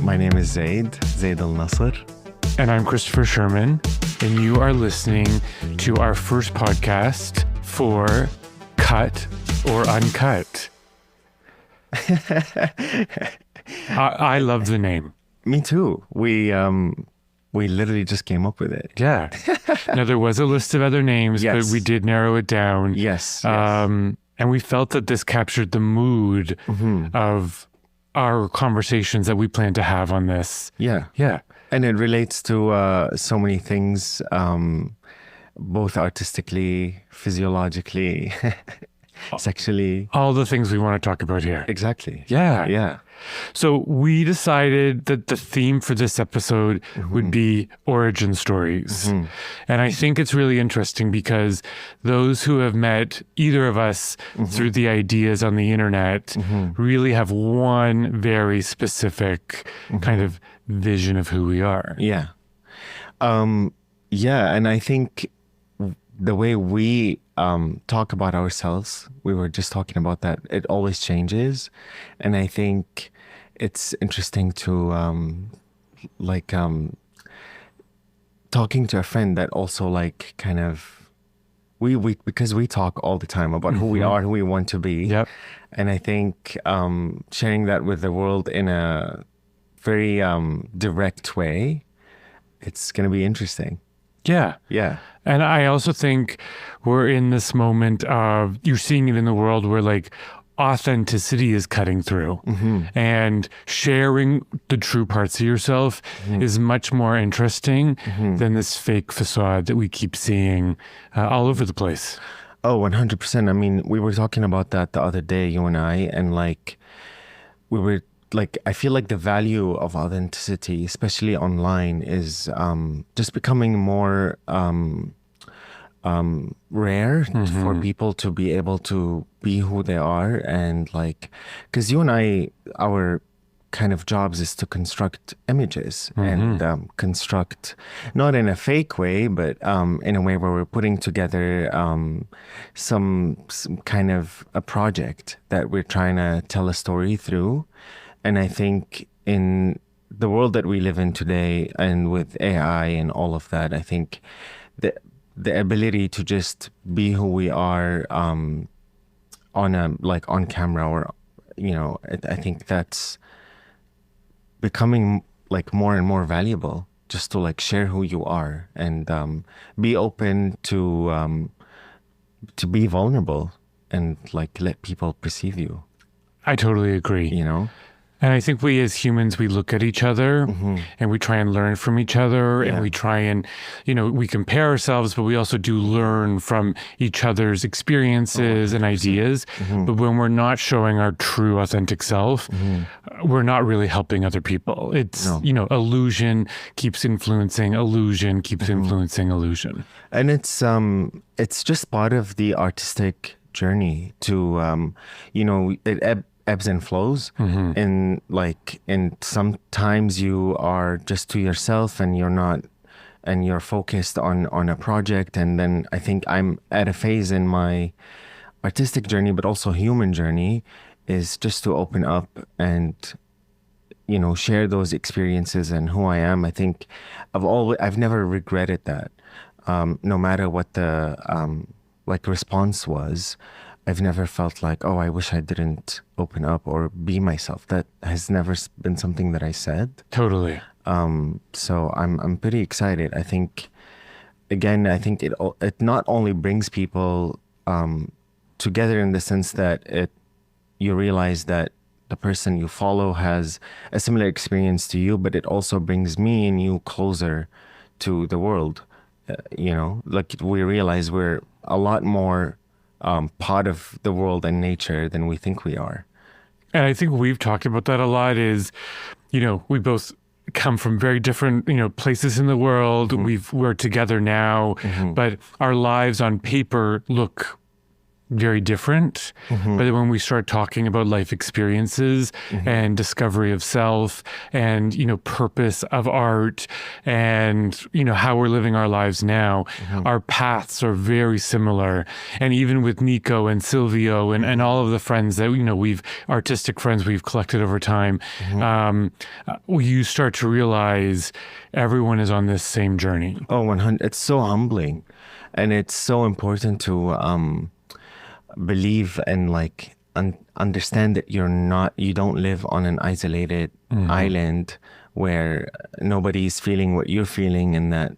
My name is Zaid Al-Nasser. And I'm Christopher Sherman, and you are listening to our first podcast for Cut or Uncut. I love the name. Me too. We literally just came up with it. Yeah. Now, there was a list of other names, Yes. but we did narrow it down. Yes. And we felt that this captured the mood of our conversations that we plan to have on this. Yeah. Yeah. And it relates to so many things, both artistically, physiologically, sexually. All the things we want to talk about here. Exactly. Yeah. Yeah. So we decided that the theme for this episode would be origin stories. And I think it's really interesting because those who have met either of us through the ideas on the internet really have one very specific kind of vision of who we are. Yeah. Yeah. And I think the way we talk about ourselves, we were just talking about that, it always changes. And I think it's interesting to talking to a friend that also kind of we because we talk all the time about who we are, who we want to be. Yep. And I think sharing that with the world in a very direct way, it's going to be interesting. Yeah. Yeah. And I also think we're in this moment of, you're seeing it in the world where authenticity is cutting through, and sharing the true parts of yourself is much more interesting than this fake facade that we keep seeing all over the place. Oh, 100%. I mean, we were talking about that the other day, you and I, and we were I feel like the value of authenticity, especially online, is just becoming more rare for people to be able to be who they are. And because you and I, our kind of jobs is to construct images and construct, not in a fake way, but in a way where we're putting together some kind of a project that we're trying to tell a story through. And I think in the world that we live in today, and with AI and all of that, I think the ability to just be who we are on camera, or I think that's becoming more and more valuable, just to share who you are and be open to be vulnerable and let people perceive you. I totally agree. And I think we as humans, we look at each other and we try and learn from each other, and we try and, we compare ourselves, but we also do learn from each other's experiences and ideas. But when we're not showing our true authentic self, we're not really helping other people. It's, illusion keeps influencing illusion, keeps influencing illusion. And it's just part of the artistic journey to, it ebbs and flows, and sometimes you are just to yourself and you're focused on a project. And then I think I'm at a phase in my artistic journey, but also human journey, is just to open up and share those experiences and who I am. I think I've never regretted that, no matter what the response was. I've never felt oh, I wish I didn't open up or be myself. That has never been something that I said. Totally. So I'm pretty excited. I think it not only brings people together in the sense that you realize that the person you follow has a similar experience to you, but it also brings me and you closer to the world. We realize we're a lot more part of the world and nature than we think we are. And I think we've talked about that a lot is, we both come from very different, places in the world. We're together now, but our lives on paper look very different. But then when we start talking about life experiences and discovery of self and, purpose of art and, how we're living our lives now, our paths are very similar. And even with Nico and Silvio and all of the friends that, we've artistic friends we've collected over time, you start to realize everyone is on this same journey. Oh, 100. It's so humbling. And it's so important to believe and understand that you don't live on an isolated island where nobody's feeling what you're feeling, and that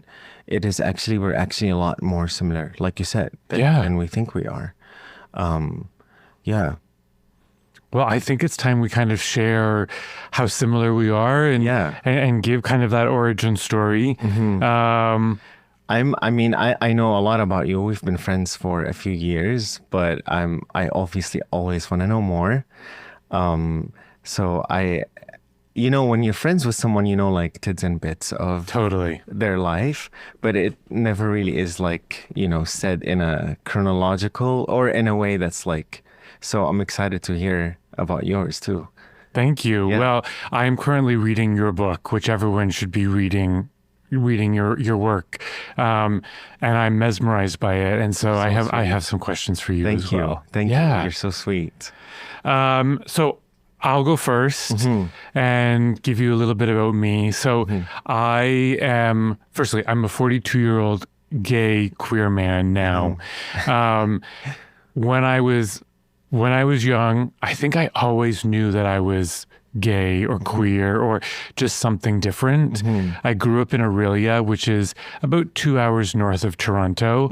we're actually a lot more similar, like you said, than we think we are. Yeah. Well, I think it's time we kind of share how similar we are and give kind of that origin story. I know a lot about you. We've been friends for a few years, but I obviously always want to know more. So when you're friends with someone, like tidbits and bits of their life, but it never really is said in a chronological or in a way that's so I'm excited to hear about yours too. Thank you. Yeah. Well, I'm currently reading your book, which everyone should be reading your work, and I'm mesmerized by it. And so I have some questions for you as well. Thank you. You're so sweet. So I'll go first and give you a little bit about me. So I'm a 42-year-old gay queer man now. When I was young, I think I always knew that I was gay or queer or just something different. I grew up in Aurelia, which is about 2 hours north of Toronto.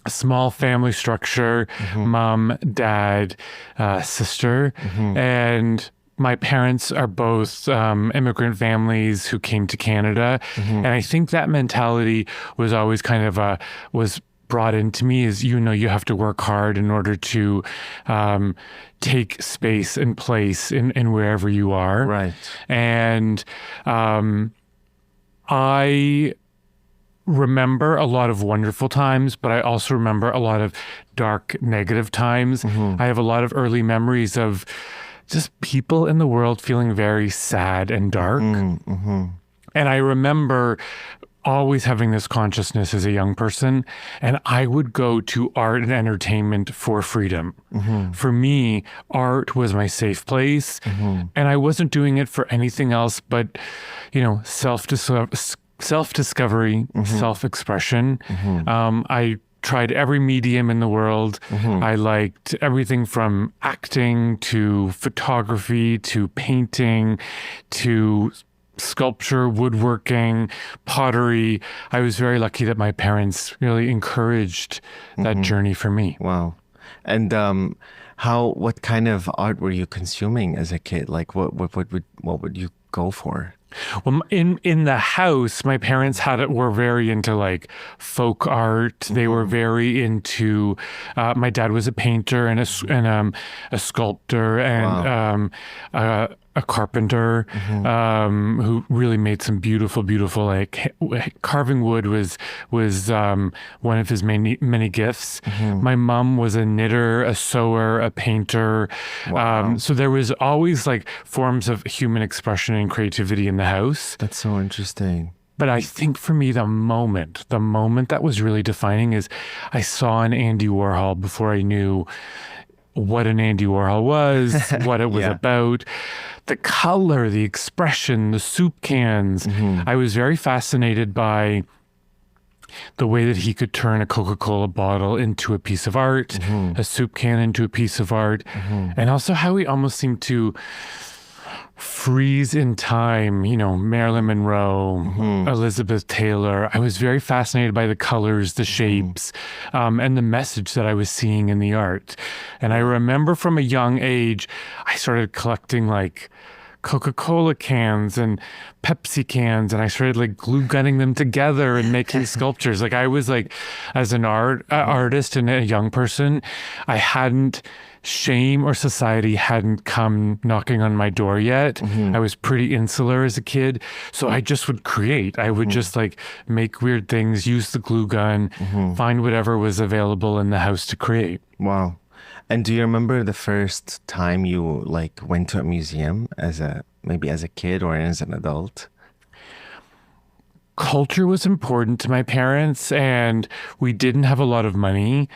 A small family structure, mom, dad, sister, and my parents are both immigrant families who came to Canada. And I think that mentality was always kind of was brought into me is, you have to work hard in order to take space and place in wherever you are. Right. And I remember a lot of wonderful times, but I also remember a lot of dark, negative times. I have a lot of early memories of just people in the world feeling very sad and dark. And I remember always having this consciousness as a young person, and I would go to art and entertainment for freedom. For me, art was my safe place, and I wasn't doing it for anything else but, self-discovery, self-expression. I tried every medium in the world. I liked everything from acting to photography to painting to sculpture, woodworking, pottery. I was very lucky that my parents really encouraged that journey for me. Wow. And what kind of art were you consuming as a kid? What would you go for? Well, in the house, my parents were very into folk art. They were very into. My dad was a painter and a sculptor and a carpenter who really made some beautiful carving wood was one of his many gifts. My mom was a knitter, a sewer, a painter. Wow. So there was always forms of human expression and creativity in the house. That's so interesting. But I think for me, the moment that was really defining is I saw an Andy Warhol before I knew what an Andy Warhol was, what it was about. The color, the expression, the soup cans. I was very fascinated by the way that he could turn a Coca-Cola bottle into a piece of art, a soup can into a piece of art, and also how he almost seemed to freeze in time, Marilyn Monroe, Elizabeth Taylor. I was very fascinated by the colors, the shapes, and the message that I was seeing in the art. And I remember from a young age, I started collecting Coca-Cola cans and Pepsi cans, and I started like glue gunning them together and making sculptures. Like I was like, as an artist and a young person, shame or society hadn't come knocking on my door yet. I was pretty insular as a kid. So I just would create. I would just like make weird things, use the glue gun, find whatever was available in the house to create. Wow. And do you remember the first time you like went to a museum maybe as a kid or as an adult? Culture was important to my parents, and we didn't have a lot of money,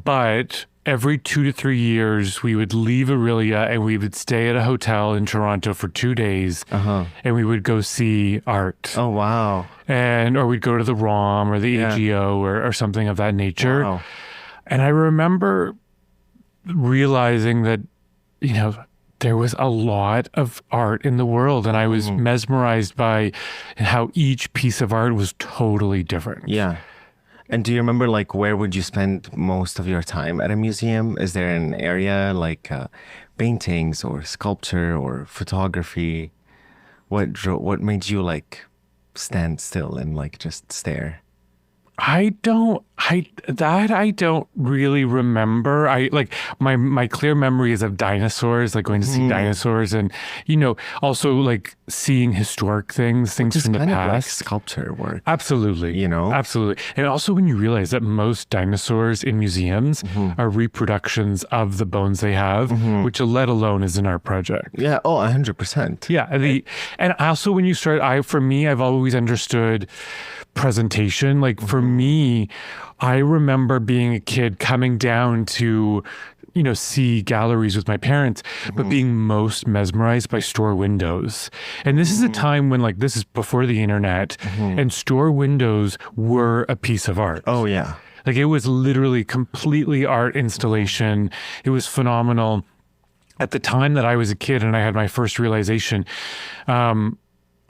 but every 2 to 3 years, we would leave Aurelia and we would stay at a hotel in Toronto for 2 days, and we would go see art. Oh, wow. Or we'd go to the ROM or the AGO or something of that nature. Wow. And I remember realizing that, you know, there was a lot of art in the world, and I was mesmerized by how each piece of art was totally different. Yeah. And do you remember, like, where would you spend most of your time at a museum? Is there an area like paintings or sculpture or photography? What made you like stand still and like just stare? I don't really remember. I like my clear memory is of dinosaurs, like going to see dinosaurs, and you know, also like seeing historic things from the kind past. Of like sculpture work. Absolutely. You know? Absolutely. And also when you realize that most dinosaurs in museums are reproductions of the bones they have, which let alone is an art project. Yeah. Oh, 100%. Yeah. And also when you start, I've always understood presentation. Like for me, I remember being a kid coming down to, you know, see galleries with my parents, but being most mesmerized by store windows. And this is a time when, like, this is before the internet, and store windows were a piece of art. Oh, yeah. Like it was literally completely art installation. It was phenomenal. At the time that I was a kid and I had my first realization,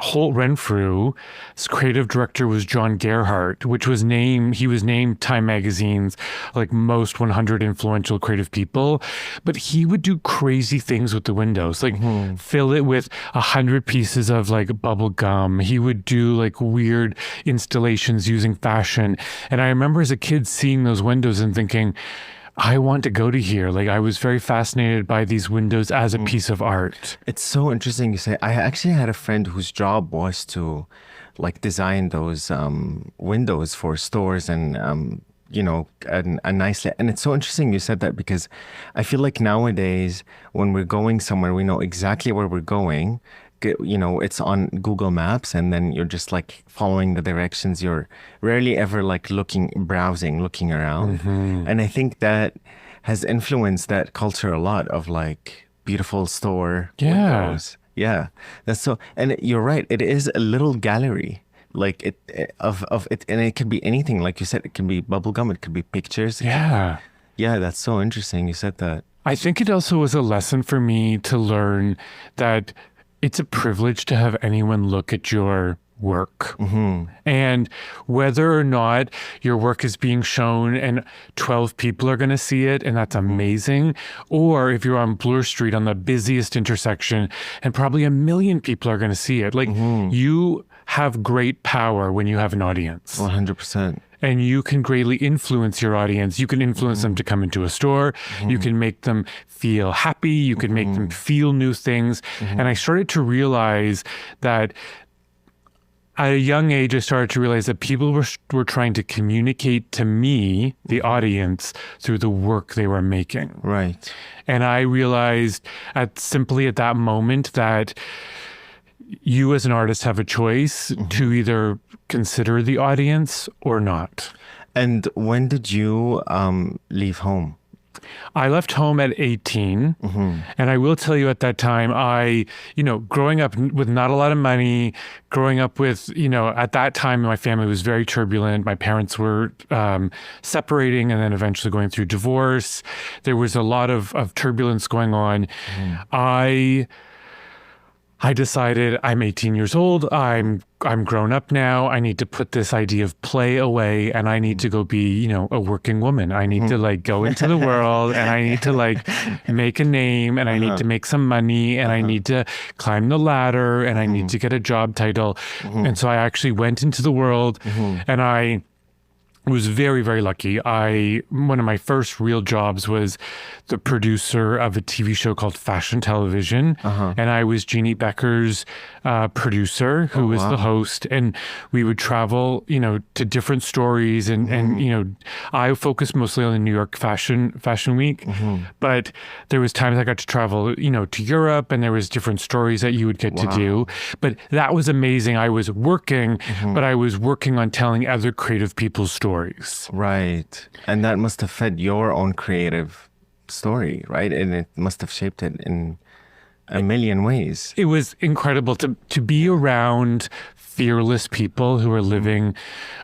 Holt Renfrew's creative director was John Gerhardt, he was named Time Magazine's like most 100 influential creative people, but he would do crazy things with the windows, like fill it with 100 pieces of like bubble gum. He would do like weird installations using fashion. And I remember as a kid seeing those windows and thinking, I want to go to here. Like I was very fascinated by these windows as a piece of art. It's so interesting you say. I actually had a friend whose job was to like design those windows for stores and you know, a nice, and it's so interesting you said that because I feel like nowadays when we're going somewhere, we know exactly where we're going. You know, it's on Google Maps and then you're just like following the directions. You're rarely ever like browsing, looking around. And I think that has influenced that culture a lot of like beautiful store windows. Yeah. That's so, and you're right. It is a little gallery. Like of it, and it could be anything. Like you said, it can be bubblegum, it could be pictures. Yeah, that's so interesting. You said that. I think it also was a lesson for me to learn that it's a privilege to have anyone look at your work. And whether or not your work is being shown and 12 people are going to see it, and that's amazing, or if you're on Bloor Street on the busiest intersection and probably 1 million people are going to see it, like you have great power when you have an audience. 100%. And you can greatly influence your audience. You can influence them to come into a store. You can make them feel happy. You can make them feel new things. And I started to realize that at a young age, I started to realize that people were trying to communicate to me, the audience, through the work they were making. Right. And I realized at that moment that you as an artist have a choice to either consider the audience or not. And when did you leave home? I left home at 18. And I will tell you at that time, growing up with not a lot of money, growing up with, at that time, my family was very turbulent. My parents were separating and then eventually going through divorce. There was a lot of turbulence going on. I decided I'm 18 years old. I'm grown up now. I need to put this idea of play away, and I need to go be, a working woman. I need to like go into the world, and I need to like make a name, and I need to make some money, and I need to climb the ladder, and I need to get a job title. And so I actually went into the world, and I was very, very lucky. One of my first real jobs was the producer of a TV show called Fashion Television. And I was Jeannie Becker's producer, who was the host. And we would travel, to different stories. And I focused mostly on the New York Fashion Week. But there was times I got to travel, to Europe, and there was different stories that you would get to do. But that was amazing. I was working, but I was working on telling other creative people's stories. Right. And that must have fed your own creative story, right? And it must have shaped it in a million ways. It was incredible to be around fearless people who are living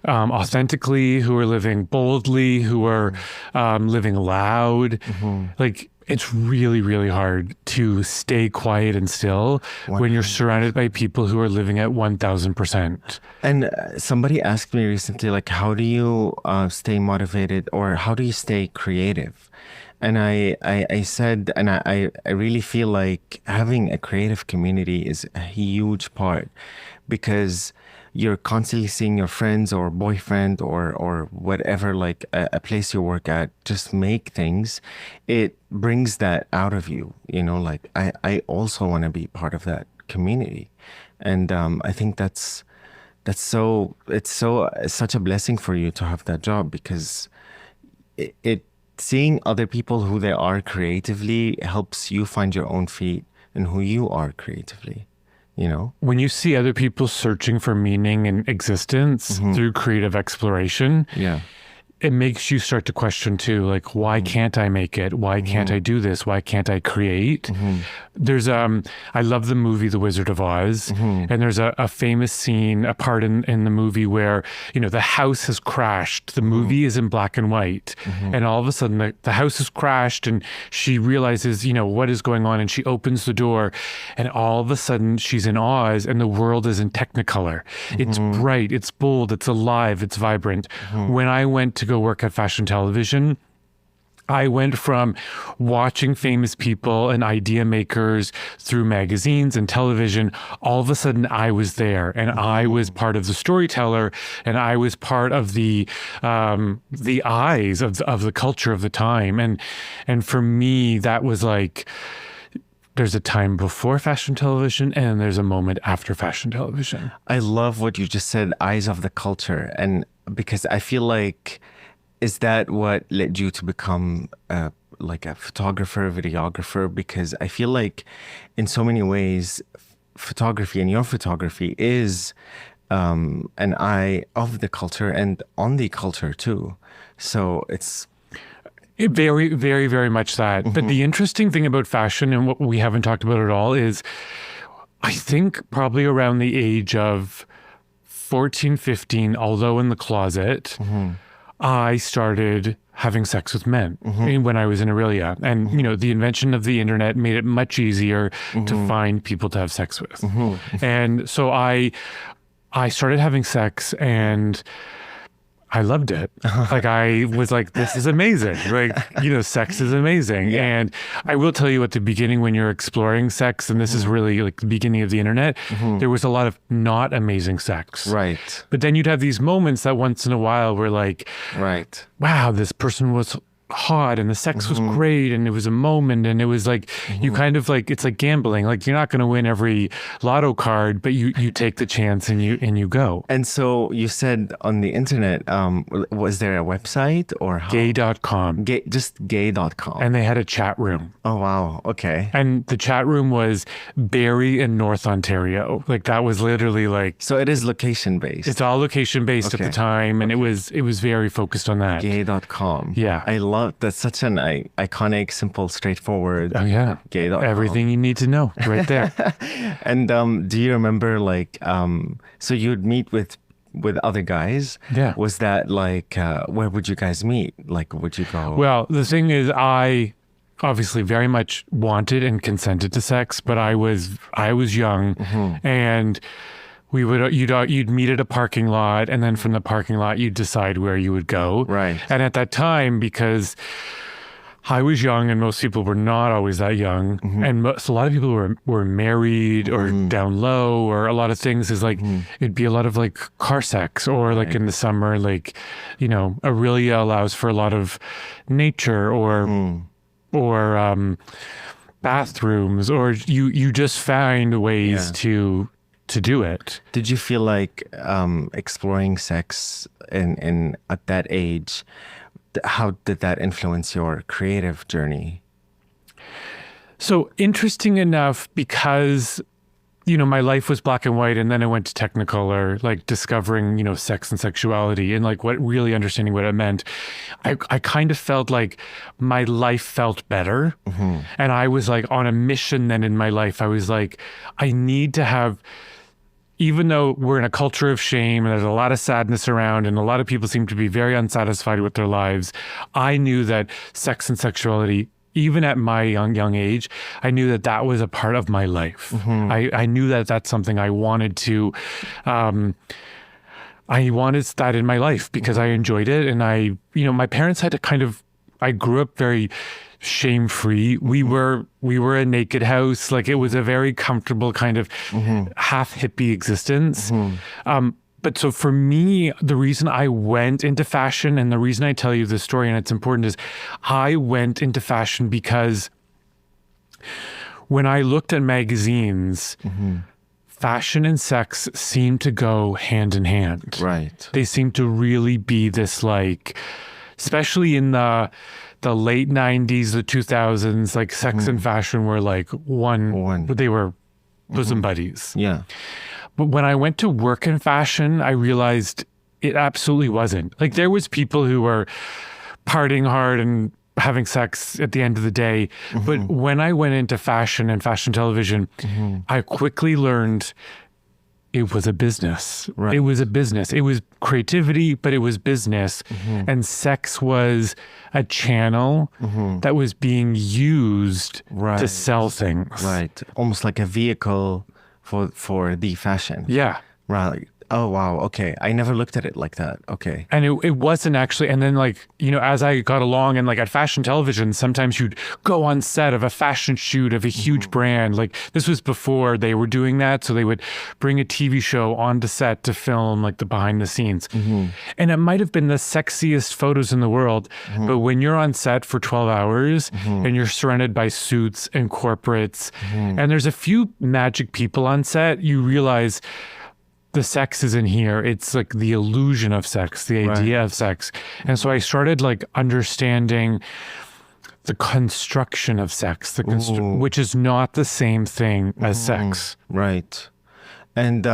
authentically, who are living boldly, who are living loud. Like, it's really, really hard to stay quiet and still when you're surrounded by people who are living at 1,000%. And somebody asked me recently, like, how do you stay motivated, or how do you stay creative? And I said, and I really feel like having a creative community is a huge part, because you're constantly seeing your friends or boyfriend or whatever, like a place you work at, just make things. It brings that out of you, like I also want to be part of that community. And I think it's such a blessing for you to have that job, because it seeing other people who they are creatively helps you find your own feet and who you are creatively. When you see other people searching for meaning and existence through creative exploration, it makes you start to question too, like, why can't I make it? Why can't I do this? Why can't I create? There's I love the movie The Wizard of Oz, and there's a famous scene, a part in the movie where, the house has crashed. The movie is in black and white, and all of a sudden the house has crashed, and she realizes, what is going on, and she opens the door, and all of a sudden she's in Oz, and the world is in Technicolor. It's bright, it's bold, it's alive, it's vibrant. When I went to go work at Fashion Television, I went from watching famous people and idea makers through magazines and television. All of a sudden I was there, and I was part of the storyteller, and I was part of the eyes of the culture of the time. And for me, that was like, there's a time before fashion television and there's a moment after fashion television. I love what you just said, eyes of the culture. And because I feel like, is that what led you to become like a photographer, videographer? Because I feel like in so many ways, photography and your photography is an eye of the culture and on the culture too. So it's very, very, very much that. But the interesting thing about fashion, and what we haven't talked about at all, is I think probably around the age of 14, 15, although in the closet, I started having sex with men when I was in Aurelia. And, the invention of the internet made it much easier to find people to have sex with. And so I started having sex, and I loved it. Like, I was like, this is amazing. Like, sex is amazing. Yeah. And I will tell you, at the beginning, when you're exploring sex, and this is really like the beginning of the internet, there was a lot of not amazing sex. Right. But then you'd have these moments that once in a while were like, right, wow, this person was hot and the sex was great, and it was a moment, and it was like, you kind of like, it's like gambling. Like, you're not going to win every lotto card, but you take the chance and you go. And so you said on the internet, was there a website or how? Gay.com. Just gay.com. And they had a chat room. Oh, wow. Okay. And the chat room was Barrie in North Ontario. Like, that was literally like... So it is location based. It's all location based at the time. And it was very focused on that. Gay.com. Yeah. I love, that's such an iconic, simple, straightforward. Oh yeah. Gay.com. Everything you need to know right there. And do you remember, like, so you'd meet with other guys? Yeah. Was that like, where would you guys meet? Like, would you go? Well, the thing is, I obviously very much wanted and consented to sex, but I was young, and you'd meet at a parking lot, and then from the parking lot you'd decide where you would go. Right. And at that time, because I was young and most people were not always that young, and a lot of people were married or down low, or a lot of things is like it'd be a lot of like car sex, or like in the summer, like, you know, Aurelia allows for a lot of nature or bathrooms, or you just find ways to do it. Did you feel like exploring sex in at that age, how did that influence your creative journey? So interesting enough, because, you know, my life was black and white, and then I went to Technicolor, like discovering, you know, sex and sexuality and like really understanding what it meant. I kind of felt like my life felt better. And I was like on a mission then in my life. I was like, I need to have, even though we're in a culture of shame and there's a lot of sadness around and a lot of people seem to be very unsatisfied with their lives, I knew that sex and sexuality, even at my young age, I knew that that was a part of my life. I knew that that's something I wanted to, I wanted that in my life because I enjoyed it. And my parents had to I grew up very shame-free. We were a naked house. Like, it was a very comfortable kind of half hippie existence. But so for me, the reason I went into fashion, and the reason I tell you this story, and it's important, is I went into fashion because when I looked at magazines, fashion and sex seemed to go hand in hand. Right. They seemed to really be this, like, especially in the late 90s, the 2000s, like sex and fashion were like they were bosom buddies. Yeah. But when I went to work in fashion, I realized it absolutely wasn't. Like, there was people who were partying hard and having sex at the end of the day. But when I went into fashion and fashion television, I quickly learned it was a business. Right. It was a business. It was creativity, but it was business. And sex was a channel that was being used to sell things. Right. Almost like a vehicle for the fashion. Yeah. Right. Oh, wow. Okay. I never looked at it like that. Okay. And it wasn't actually, and then, like, you know, as I got along, and like at fashion television, sometimes you'd go on set of a fashion shoot of a huge brand. Like, this was before they were doing that. So they would bring a TV show onto set to film like the behind the scenes. And it might have been the sexiest photos in the world. But when you're on set for 12 hours and you're surrounded by suits and corporates, and there's a few magic people on set, you realize the sex isn't here. It's like the illusion of sex, the idea of sex. And so I started like understanding the construction of sex, which is not the same thing as sex. Right. And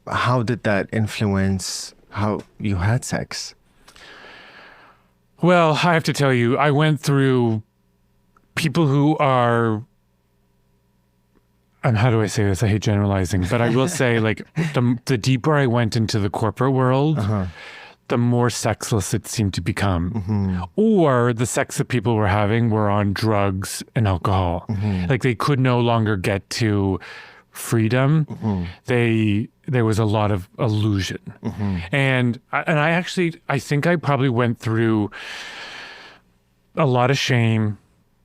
how did that influence how you had sex? Well, I have to tell you, I went through people who are, and how do I say this? I hate generalizing, but I will say, like, the deeper I went into the corporate world, the more sexless it seemed to become. Or the sex that people were having were on drugs and alcohol. Like, they could no longer get to freedom. There was a lot of illusion. And I think I probably went through a lot of shame.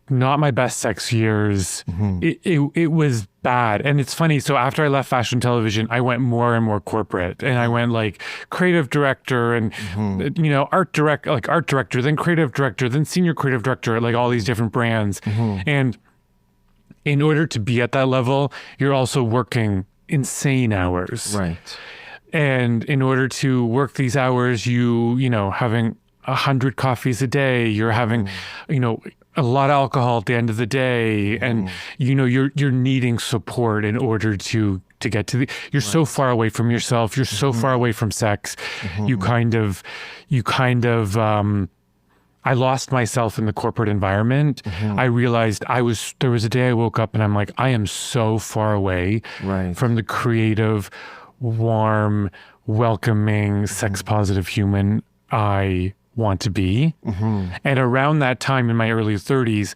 Not my best sex years. It was bad. And it's funny. So after I left fashion television, I went more and more corporate, and I went like creative director and, you know, art director, then creative director, then senior creative director, like all these different brands. And in order to be at that level, you're also working insane hours. Right. And in order to work these hours, you know, having 100 coffees a day, you're having, you know, a lot of alcohol at the end of the day, and you know, you're needing support in order to get to you're so far away from yourself, you're so far away from sex. You kind of I lost myself in the corporate environment. I realized there was a day I woke up and I'm like, I am so far away from the creative, warm, welcoming, sex positive human I want to be. And around that time in my early 30s,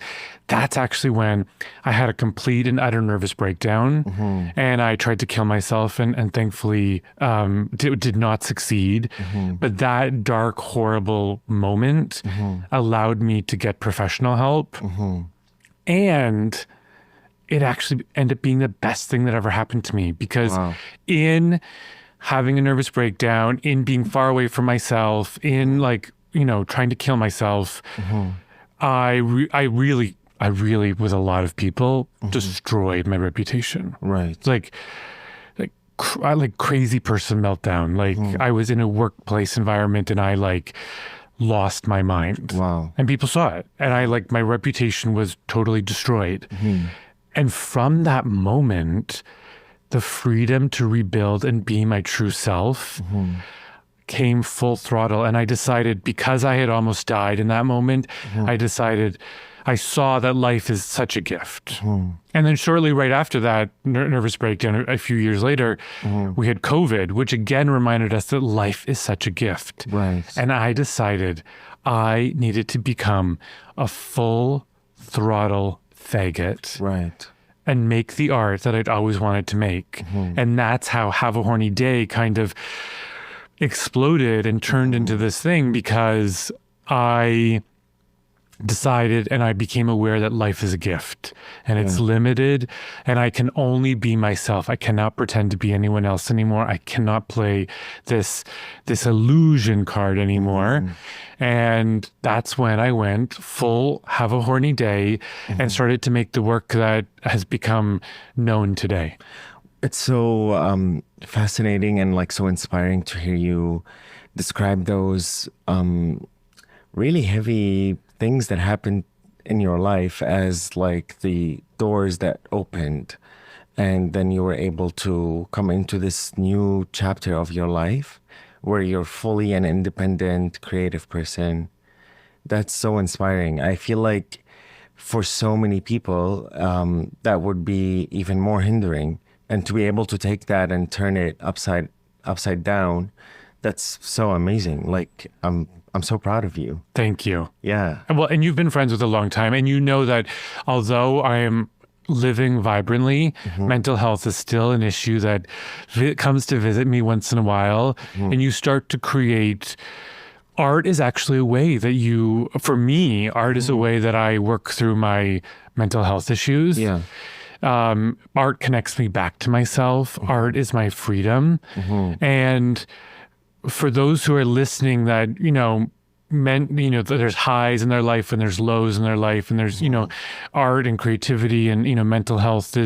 that's actually when I had a complete and utter nervous breakdown. And I tried to kill myself and thankfully did not succeed. But that dark, horrible moment allowed me to get professional help. And it actually ended up being the best thing that ever happened to me, because in having a nervous breakdown, in being far away from myself, in trying to kill myself, I really with a lot of people destroyed my reputation. Right. Like crazy person meltdown. Like I was in a workplace environment and I lost my mind. Wow. And people saw it. And my reputation was totally destroyed. And from that moment, the freedom to rebuild and be my true self came full throttle. And I decided, because I had almost died in that moment, I saw that life is such a gift. And then shortly right after that nervous breakdown, a few years later, we had COVID, which again reminded us that life is such a gift. Right. And I decided I needed to become a full throttle faggot. Right. And make the art that I'd always wanted to make. And that's how Have a Horny Day kind of exploded and turned into this thing, because I decided and I became aware that life is a gift and it's limited and I can only be myself. I cannot pretend to be anyone else anymore. I cannot play this illusion card anymore. And that's when I went full Have a Horny Day and started to make the work that has become known today. It's so fascinating and so inspiring to hear you describe those really heavy things that happened in your life as the doors that opened, and then you were able to come into this new chapter of your life where you're fully an independent, creative person. That's so inspiring. I feel like for so many people, that would be even more hindering. And to be able to take that and turn it upside down, that's so amazing. I'm so proud of you. Thank you. Yeah. Well, and you've been friends with a long time, and you know that although I am living vibrantly, mental health is still an issue that comes to visit me once in a while, and you start to create. Art is actually a way that for me, art is a way that I work through my mental health issues. Yeah. Art connects me back to myself. Art is my freedom. And for those who are listening that, that there's highs in their life and there's lows in their life and there's, art and creativity and, mental health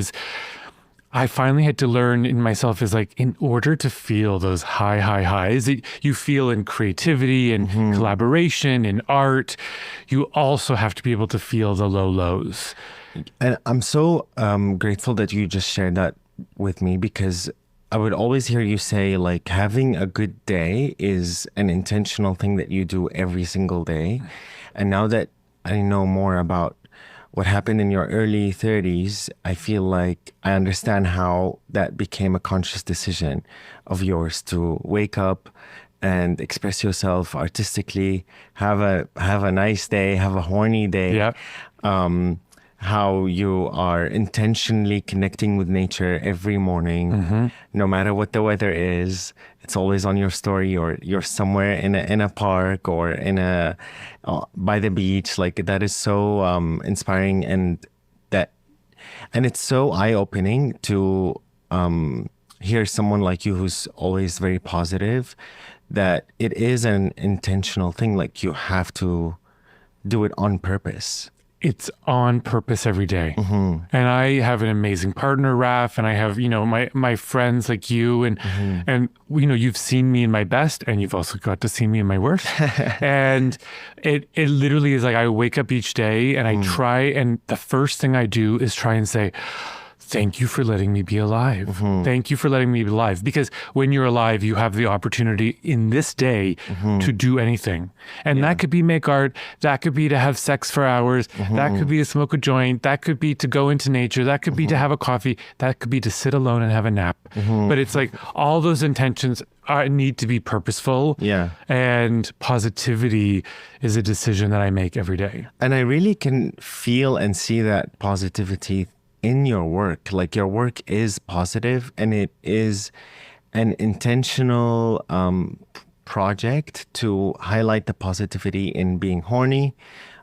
I finally had to learn in myself is in order to feel those highs that you feel in creativity and collaboration and art, you also have to be able to feel the lows. And I'm so grateful that you just shared that with me, because I would always hear you say having a good day is an intentional thing that you do every single day. And now that I know more about what happened in your early 30s, I feel like I understand how that became a conscious decision of yours to wake up and express yourself artistically, have a nice day, have a horny day. Yeah. How you are intentionally connecting with nature every morning, no matter what the weather is. It's always on your story, or you're somewhere in a park or by the beach. That is so inspiring, and it's so eye-opening to hear someone like you who's always very positive, that it is an intentional thing. You have to do it on purpose. It's on purpose every day. And I have an amazing partner, Raf, and I have, my friends like you, and you've seen me in my best, and you've also got to see me in my worst. And it literally is I wake up each day and I try, and the first thing I do is try and say, thank you for letting me be alive. Thank you for letting me be alive. Because when you're alive, you have the opportunity in this day to do anything. And that could be make art. That could be to have sex for hours. That could be to smoke a joint. That could be to go into nature. That could be to have a coffee. That could be to sit alone and have a nap. But it's like all those intentions need to be purposeful. Yeah. And positivity is a decision that I make every day. And I really can feel and see that positivity in your work. Like your work is positive, and it is an intentional project to highlight the positivity in being horny,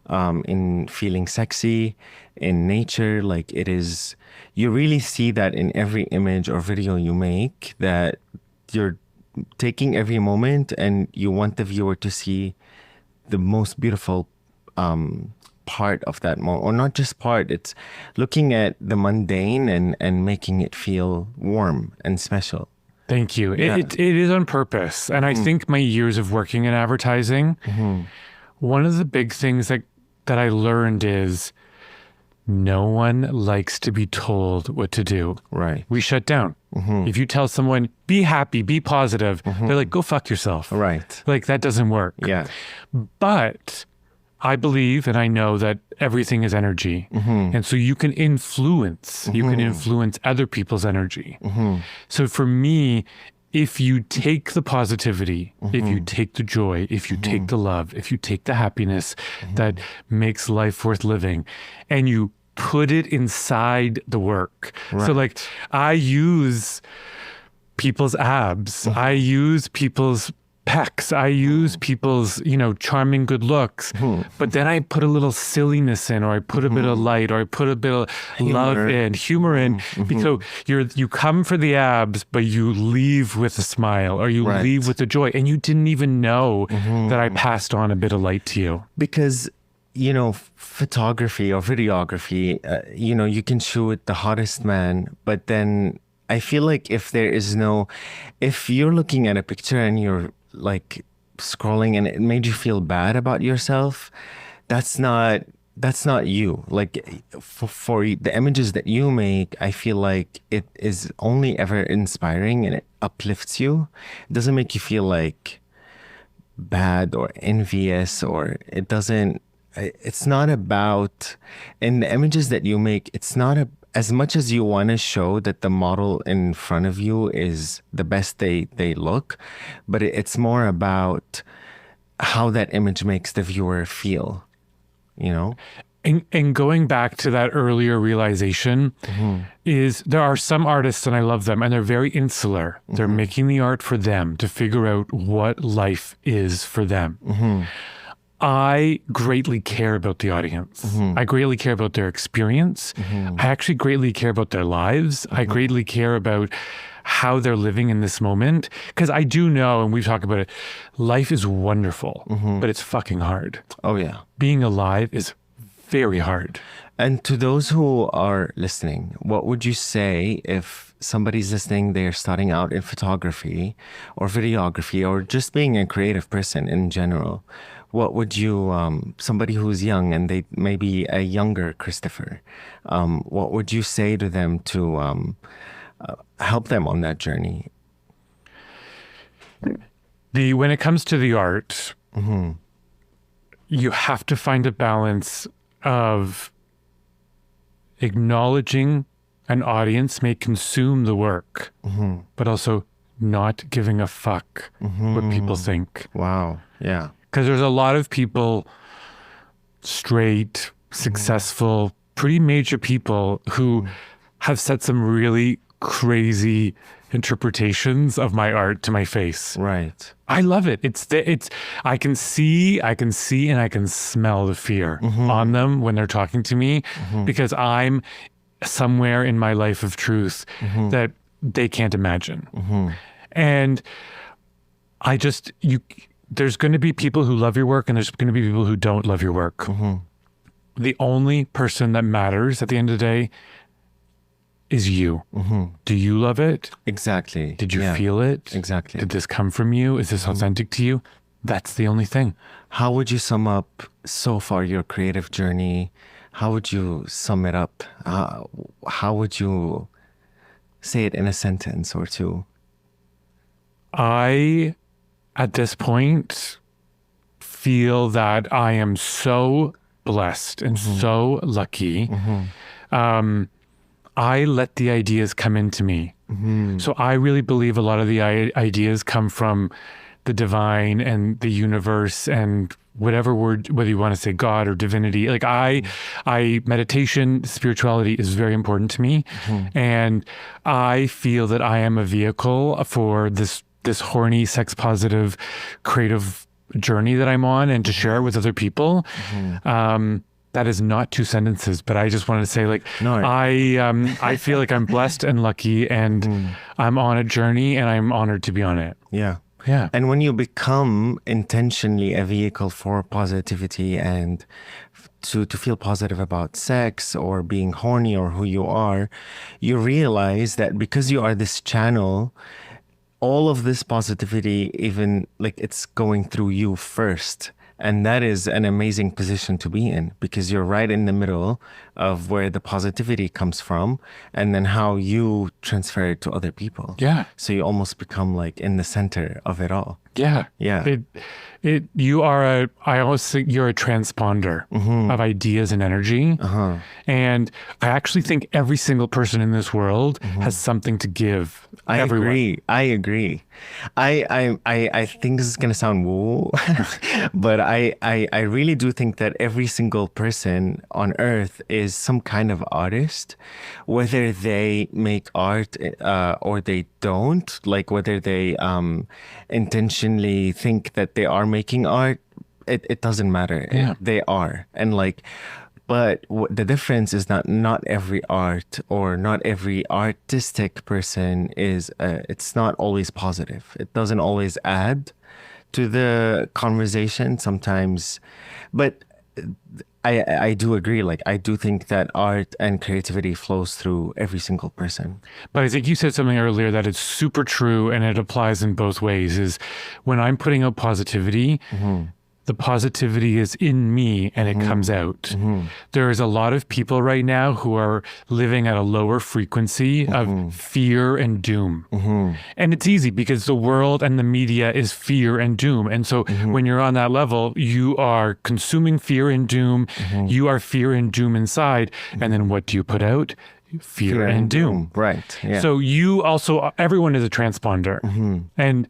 in feeling sexy, in nature. Like it is, you really see that in every image or video you make, that you're taking every moment and you want the viewer to see the most beautiful part of that moment, or not just part, it's looking at the mundane and making it feel warm and special. Thank you. Yeah. It is on purpose. And I think my years of working in advertising, one of the big things that I learned is no one likes to be told what to do. Right. We shut down. If you tell someone, be happy, be positive, they're like, go fuck yourself. Right. Like that doesn't work. Yeah. But I believe and I know that everything is energy. And so you can influence, other people's energy. So for me, if you take the positivity, if you take the joy, if you take the love, if you take the happiness that makes life worth living, and you put it inside the work. Right. So like I use people's abs, I use people's pecs, I use people's, charming good looks, but then I put a little silliness in, or I put a bit of light, or I put a bit of love in, humor in, because you come for the abs, but you leave with a smile, or you leave with the joy, and you didn't even know that I passed on a bit of light to you. Because, photography or videography, you can shoot the hottest man, but then I feel like if you're looking at a picture and you're like scrolling and it made you feel bad about yourself, that's not you. Like for the images that you make, I feel like it is only ever inspiring and it uplifts you. It doesn't make you feel like bad or envious, or it's not about, in the images that you make, it's not as much as you want to show that the model in front of you is the best they look, but it's more about how that image makes the viewer feel, And going back to that earlier realization is there are some artists, and I love them, and they're very insular. They're making the art for them to figure out what life is for them. I greatly care about the audience. I greatly care about their experience. I actually greatly care about their lives. I greatly care about how they're living in this moment. Because I do know, and we've talked about it, life is wonderful, but it's fucking hard. Oh, yeah. Being alive is very hard. And to those who are listening, what would you say if somebody's listening, they're starting out in photography or videography or just being a creative person in general? What would you, somebody who's young and they may be a younger Christopher, what would you say to them to help them on that journey? When it comes to the art, you have to find a balance of acknowledging an audience may consume the work, but also not giving a fuck what people think. Wow. Yeah. Because there's a lot of people, straight, successful, pretty major people who have said some really crazy interpretations of my art to my face. Right. I love it. I can see and I can smell the fear on them when they're talking to me because I'm somewhere in my life of truth that they can't imagine. And there's going to be people who love your work and there's going to be people who don't love your work. The only person that matters at the end of the day is you. Do you love it? Exactly. Did you feel it? Exactly. Did this come from you? Is this authentic to you? That's the only thing. How would you sum up so far your creative journey? how would you sum it up? How would you say it in a sentence or two? I, at this point, feel that I am so blessed and so lucky. I let the ideas come into me. So I really believe a lot of the ideas come from the divine and the universe and whatever word, whether you want to say God or divinity. Like I meditation, spirituality is very important to me. And I feel that I am a vehicle for this horny, sex positive, creative journey that I'm on, and to share it with other people. That is not two sentences, but I just wanted to say, like, No. I feel like I'm blessed and lucky, and I'm on a journey, and I'm honored to be on it. Yeah. Yeah. And when you become intentionally a vehicle for positivity and to feel positive about sex or being horny or who you are, you realize that because you are this channel, all of this positivity, even like it's going through you first. And that is an amazing position to be in, because you're right in the middle of where the positivity comes from and then how you transfer it to other people. Yeah. So you almost become like in the center of it all. Yeah. Yeah. I always think you're a transponder of ideas and energy. And I actually think every single person in this world has something to give. I agree. I think this is going to sound woo, but I really do think that every single person on earth is some kind of artist, whether they make art or they don't, like whether they intentionally think that they are making art, it doesn't matter. Yeah. They are. And like, but the difference is that not every art or not every artistic person is, it's not always positive. It doesn't always add to the conversation sometimes. But I do agree. Like, I do think that art and creativity flows through every single person. But I think you said something earlier that is super true, and it applies in both ways, is when I'm putting out positivity, the positivity is in me and it comes out. There is a lot of people right now who are living at a lower frequency of fear and doom. And it's easy because the world and the media is fear and doom. And so when you're on that level, you are consuming fear and doom. You are fear and doom inside. And then what do you put out? Fear and doom. Right. Yeah. So you also, everyone is a transponder. And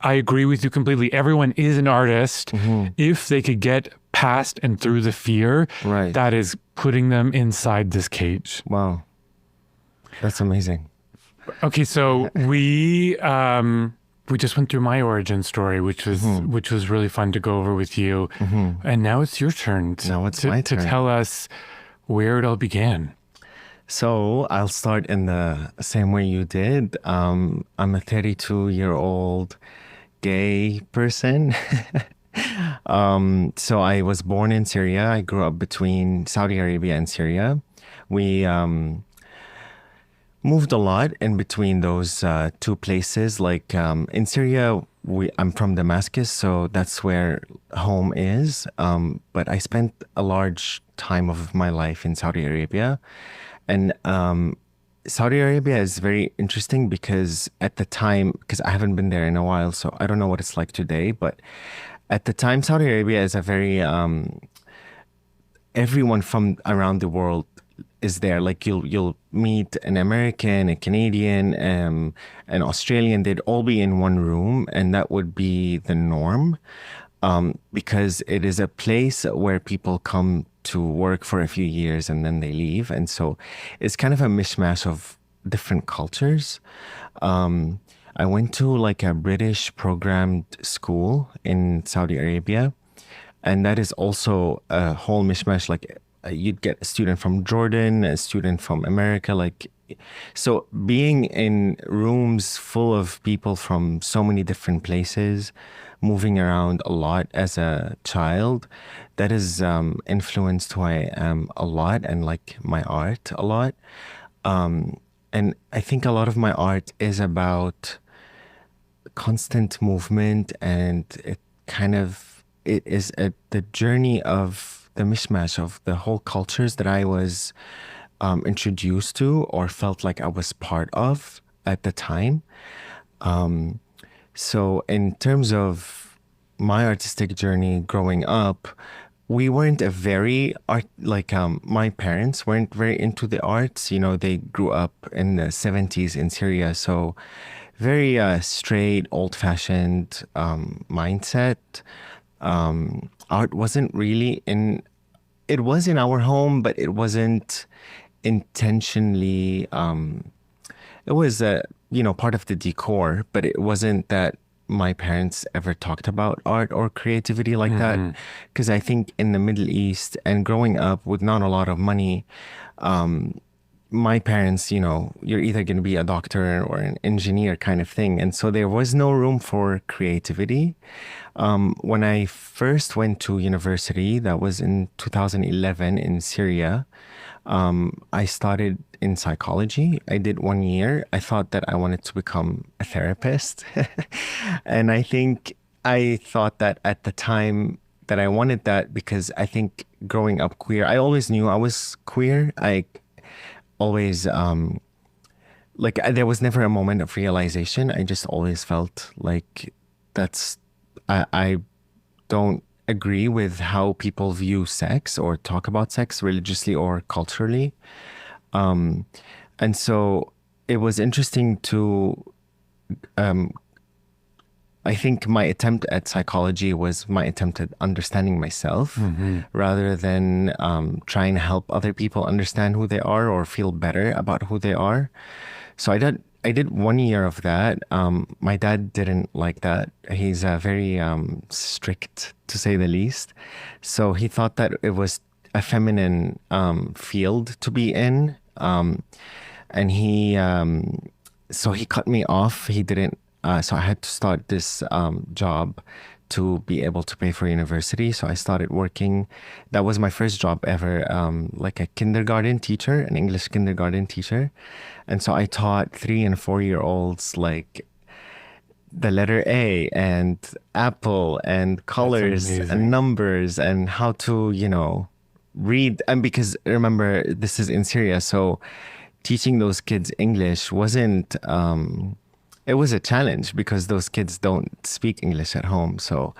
I agree with you completely. Everyone is an artist. If they could get past and through the fear, that is putting them inside this cage. Wow. That's amazing. Okay, so we just went through my origin story, which was really fun to go over with you. And now it's your turn my turn to tell us where it all began. So I'll start in the same way you did. I'm a 32-year-old gay person. So I was born in Syria. I grew up between Saudi Arabia and Syria. We moved a lot in between those two places. Like in Syria, I'm from Damascus, so that's where home is. But I spent a large time of my life in Saudi Arabia. And Saudi Arabia is very interesting because at the time, because I haven't been there in a while, so I don't know what it's like today, but at the time, Saudi Arabia is a very, everyone from around the world is there. Like you'll meet an American, a Canadian, an Australian, they'd all be in one room, and that would be the norm. Because it is a place where people come to work for a few years and then they leave. And so it's kind of a mishmash of different cultures. I went to like a British programmed school in Saudi Arabia. And that is also a whole mishmash. Like you'd get a student from Jordan, a student from America, like, so being in rooms full of people from so many different places, moving around a lot as a child, that has influenced who I am a lot, and like my art a lot. And I think a lot of my art is about constant movement, and it is the journey of the mishmash of the whole cultures that I was introduced to or felt like I was part of at the time. So in terms of my artistic journey growing up, we weren't a very art my parents weren't very into the arts. You know, they grew up in the 70s in Syria, so very straight, old-fashioned mindset. Art wasn't really in it was in our home, but it wasn't intentionally it was part of the decor, but it wasn't that my parents ever talked about art or creativity like that. Because I think in the Middle East and growing up with not a lot of money, my parents, you're either going to be a doctor or an engineer kind of thing. And so there was no room for creativity. When I first went to university, that was in 2011 in Syria, I started in psychology. I did 1 year. I thought that I wanted to become a therapist. And I think I thought that at the time that I wanted that because I think growing up queer, I always knew I was queer. I always, there was never a moment of realization. I just always felt like I don't agree with how people view sex or talk about sex religiously or culturally. And so it was interesting to, I think my attempt at psychology was my attempt at understanding myself rather than trying to help other people understand who they are or feel better about who they are. So I did 1 year of that. My dad didn't like that. He's very strict, to say the least. So he thought that it was a feminine field to be in. And so he cut me off. He didn't. So I had to start this job to be able to pay for university. So I started working. That was my first job ever, like a kindergarten teacher, an English kindergarten teacher. And so I taught 3 and 4-year-olds like the letter A and apple and colors and numbers and how to, read. And because remember, this is in Syria, so teaching those kids English wasn't, it was a challenge because those kids don't speak English at home. So,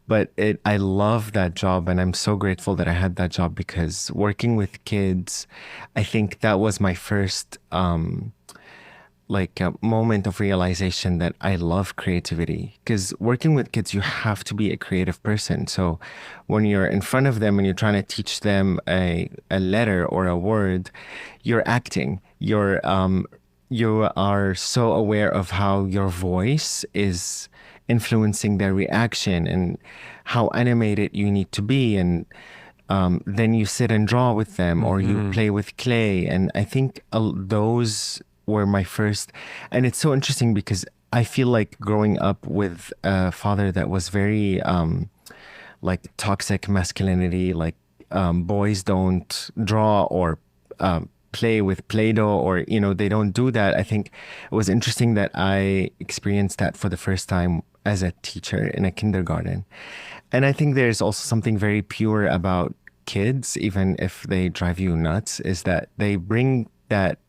but I love that job and I'm so grateful that I had that job because working with kids, I think that was my first, a moment of realization that I love creativity. Because working with kids, you have to be a creative person. So when you're in front of them and you're trying to teach them a letter or a word, you're acting. You are so aware of how your voice is influencing their reaction and how animated you need to be. And then you sit and draw with them or you play with clay. And I think those were my first. And it's so interesting because I feel like growing up with a father that was very toxic masculinity, boys don't draw or play with Play-Doh or, they don't do that. I think it was interesting that I experienced that for the first time as a teacher in a kindergarten. And I think there's also something very pure about kids, even if they drive you nuts, is that they bring that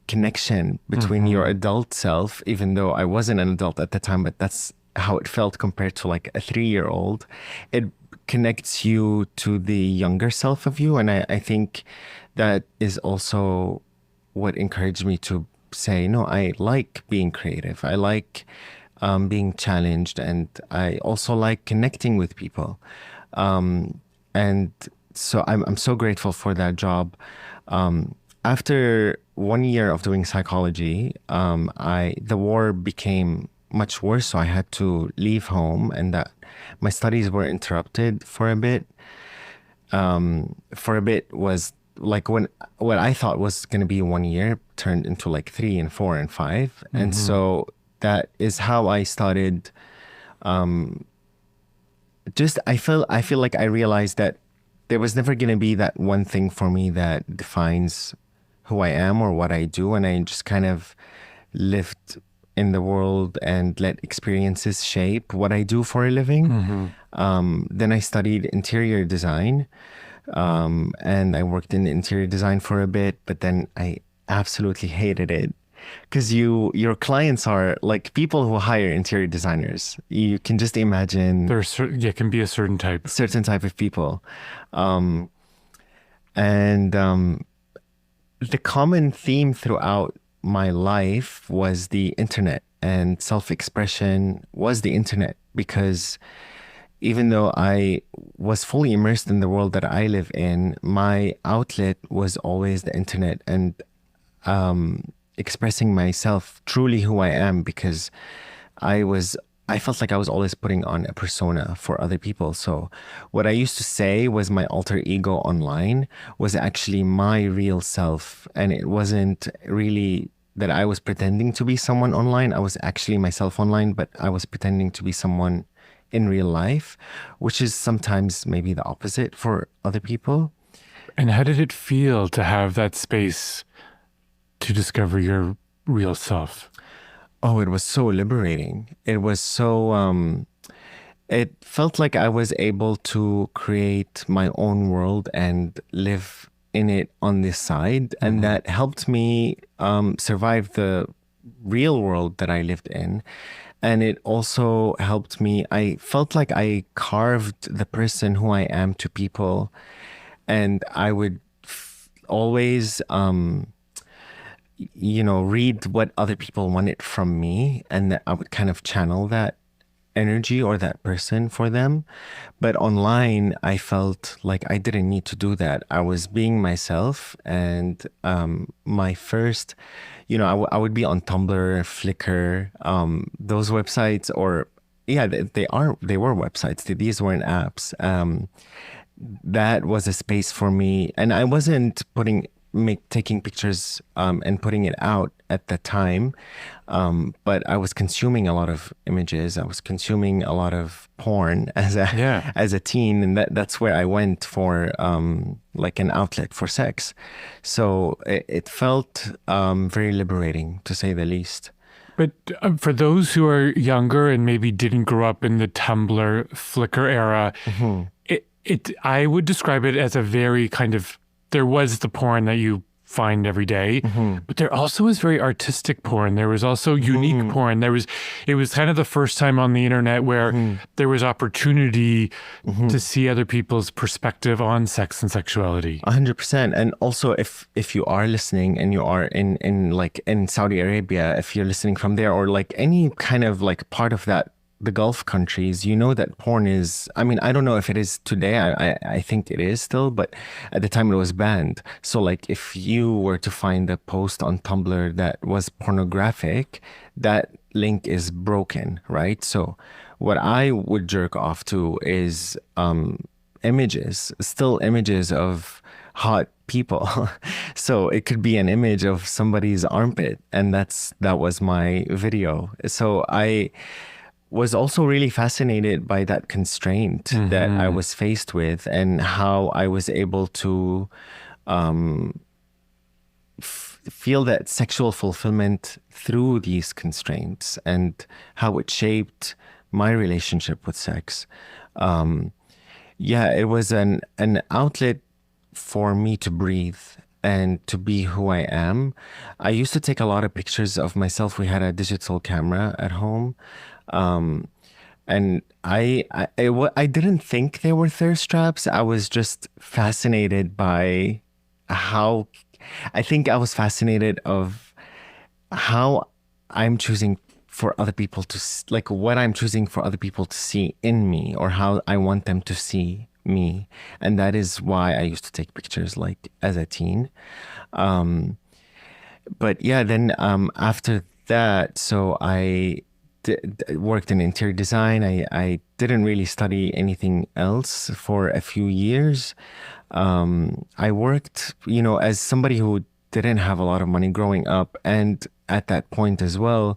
connection between your adult self, even though I wasn't an adult at the time, but that's how it felt compared to like a 3-year-old. It connects you to the younger self of you. And I think that is also what encouraged me to say, no, I like being creative. I like being challenged. And I also like connecting with people. And so I'm so grateful for that job. After 1 year of doing psychology, the war became much worse, so I had to leave home, and that my studies were interrupted for a bit. For a bit was like when what I thought was going to be 1 year turned into like 3 and 4 and 5, and so that is how I started. I feel like I realized that there was never going to be that one thing for me that defines who I am or what I do, and I just kind of lived in the world and let experiences shape what I do for a living. Then I studied interior design, and I worked in interior design for a bit, but then I absolutely hated it because your clients are like people who hire interior designers. You can just imagine Can be a certain type. Certain type of people. Um, and the common theme throughout my life was the internet, and self-expression was the internet, because even though I was fully immersed in the world that I live in, my outlet was always the internet, and expressing myself, truly who I am, because I felt like I was always putting on a persona for other people. So what I used to say was my alter ego online was actually my real self. And it wasn't really that I was pretending to be someone online. I was actually myself online, but I was pretending to be someone in real life, which is sometimes maybe the opposite for other people. And how did it feel to have that space to discover your real self? Oh, it was so liberating. It was so, it felt like I was able to create my own world and live in it on this side. And that helped me survive the real world that I lived in. And it also helped me, I felt like I carved the person who I am to people. And I would always, read what other people wanted from me, and that I would kind of channel that energy or that person for them. But online, I felt like I didn't need to do that. I was being myself, and my first, I would be on Tumblr, Flickr, those websites, or yeah, they were websites. These weren't apps. That was a space for me, and I wasn't taking pictures and putting it out at the time, but I was consuming a lot of images. I was consuming a lot of porn as a teen, and that's where I went for like an outlet for sex. So it felt very liberating, to say the least. But for those who are younger and maybe didn't grow up in the Tumblr, Flickr era, I would describe it as a very kind of, there was the porn that you find every day, but there also was very artistic porn. There was also unique porn. It was kind of the first time on the internet where there was opportunity to see other people's perspective on sex and sexuality. 100%. And also, if you are listening and you are in Saudi Arabia, if you're listening from there, or like any kind of like part of the Gulf countries, you know that porn is, I mean, I don't know if it is today. I think it is still, but at the time it was banned. So like if you were to find a post on Tumblr that was pornographic, that link is broken, right? So what I would jerk off to is still images of hot people. So it could be an image of somebody's armpit, and that was my video. So I was also really fascinated by that constraint that I was faced with, and how I was able to feel that sexual fulfillment through these constraints, and how it shaped my relationship with sex. It was an outlet for me to breathe and to be who I am. I used to take a lot of pictures of myself. We had a digital camera at home. And I didn't think they were thirst traps. I was just fascinated by I think I was fascinated of how I'm choosing for other people like what I'm choosing for other people to see in me, or how I want them to see me. And that is why I used to take pictures like as a teen. But yeah, then after that, so I worked in interior design. I didn't really study anything else for a few years. I worked, as somebody who didn't have a lot of money growing up, and at that point as well,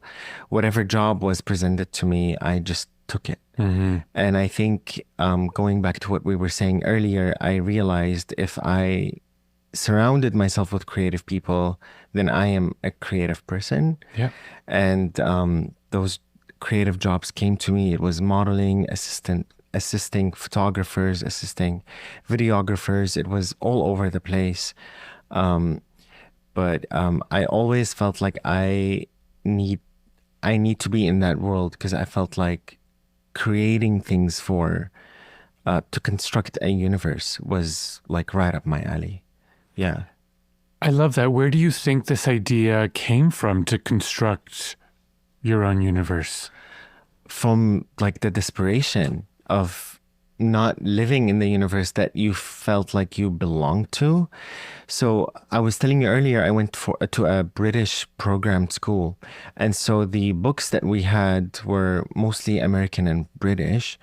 whatever job was presented to me, I just took it. And I think going back to what we were saying earlier, I realized if I surrounded myself with creative people, then I am a creative person. Yeah. And those creative jobs came to me. It was modeling, assistant assisting photographers, assisting videographers. It was all over the place. But I always felt like need I need to be in that world, because I felt like creating things to construct a universe was like right up my alley. Yeah. I love that. Where do you think this idea came from to construct your own universe? From like the desperation of not living in the universe that you felt like you belonged to. So I was telling you earlier, I went to a British programmed school. And so the books that we had were mostly American and British.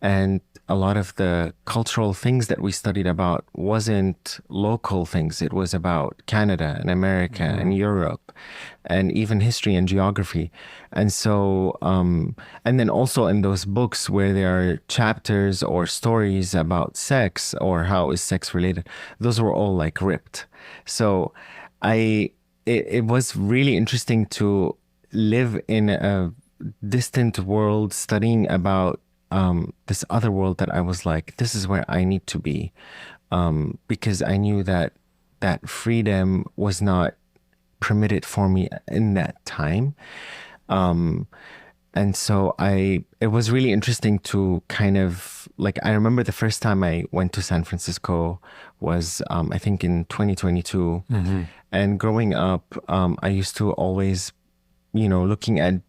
And a lot of the cultural things that we studied about wasn't local things. It was about Canada and America and Europe, and even history and geography. And so, and then also in those books where there are chapters or stories about sex or how is sex related, those were all like ripped. So it was really interesting to live in a distant world studying about this other world that I was like, this is where I need to be, because I knew that freedom was not permitted for me in that time. And so it was really interesting to kind of like, I remember the first time I went to San Francisco was, I think in 2022. Mm-hmm. And growing up, I used to always, looking at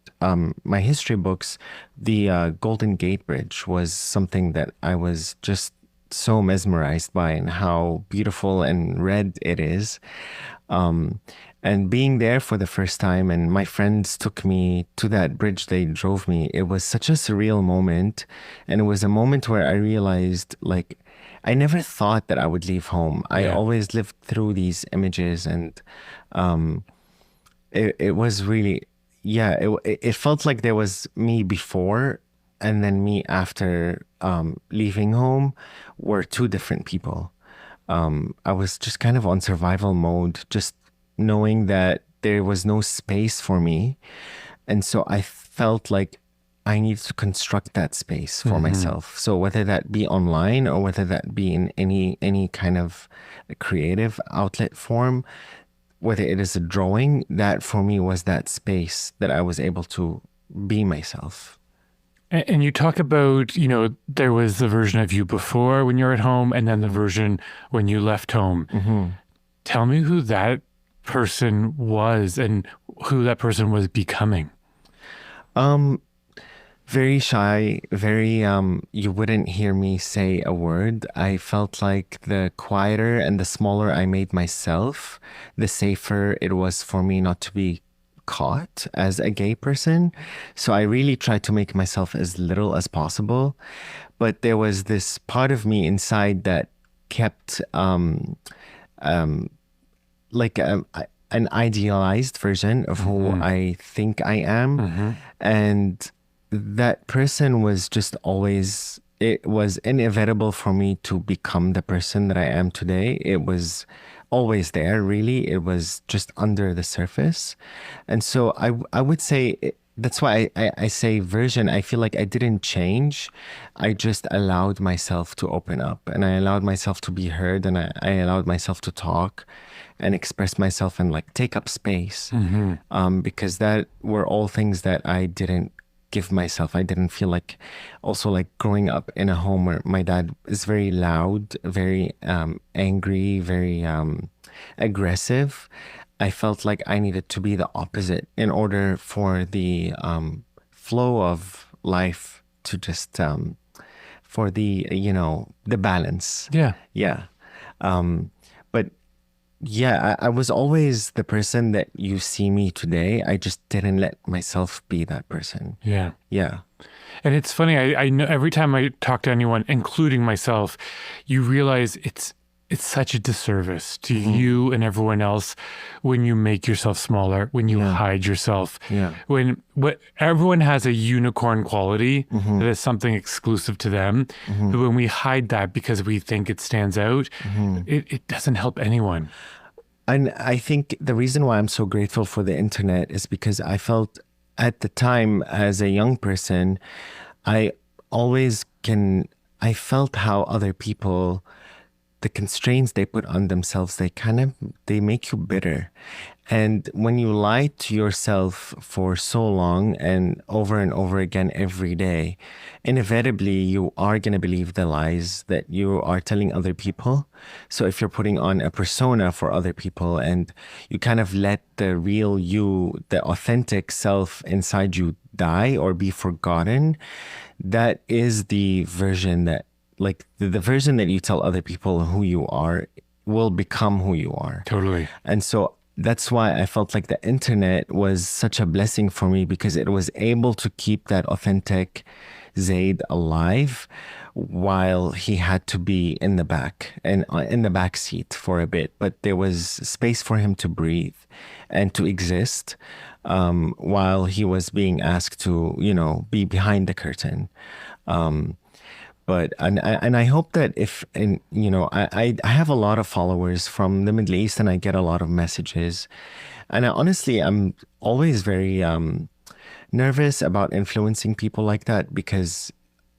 my history books, the Golden Gate Bridge was something that I was just so mesmerized by, and how beautiful and red it is. And being there for the first time, and my friends took me to that bridge, they drove me. It was such a surreal moment. And it was a moment where I realized, like, I never thought that I would leave home. I always lived through these images, and it was really, it felt like there was me before and then me after leaving home were two different people. I was just kind of on survival mode, just knowing that there was no space for me. And so I felt like I needed to construct that space for myself. So whether that be online or whether that be in any kind of creative outlet form, whether it is a drawing, that for me was that space that I was able to be myself. And you talk about, there was the version of you before when you're at home, and then the version when you left home. Mm-hmm. Tell me who that person was and who that person was becoming. Very shy, very, you wouldn't hear me say a word. I felt like the quieter and the smaller I made myself, the safer it was for me not to be caught as a gay person. So I really tried to make myself as little as possible. But there was this part of me inside that kept like an idealized version of who I think I am. Mm-hmm. And that person was just always, it was inevitable for me to become the person that I am today. It was always there, really. It was just under the surface. And so I would say, that's why I say version. I feel like I didn't change. I just allowed myself to open up, and I allowed myself to be heard, and I allowed myself to talk and express myself and like take up space. Mm-hmm. Because that were all things that I didn't give myself. I didn't feel like, also like growing up in a home where my dad is very loud, very angry, very aggressive. I felt like I needed to be the opposite in order for the flow of life to just, for the, the balance. Yeah. Yeah. But yeah, I was always the person that you see me today. I just didn't let myself be that person. Yeah. Yeah. And it's funny, I know every time I talk to anyone, including myself, you realize it's such a disservice to you and everyone else when you make yourself smaller, when you hide yourself. Yeah. Everyone has a unicorn quality that is something exclusive to them. But when we hide that because we think it stands out, it doesn't help anyone. And I think the reason why I'm so grateful for the internet is because I felt at the time as a young person, I always I felt how other people, the constraints they put on themselves, they make you bitter. And when you lie to yourself for so long and over again every day, inevitably you are going to believe the lies that you are telling other people. So if you're putting on a persona for other people and you kind of let the real you, the authentic self inside you die or be forgotten, that is the version that, like the version that you tell other people who you are will become who you are. Totally. And so that's why I felt like the internet was such a blessing for me, because it was able to keep that authentic Zaid alive while he had to be in the back and in the back seat for a bit. But there was space for him to breathe and to exist, while he was being asked to, be behind the curtain. But I hope that I have a lot of followers from the Middle East, and I get a lot of messages, and honestly I'm always very nervous about influencing people like that, because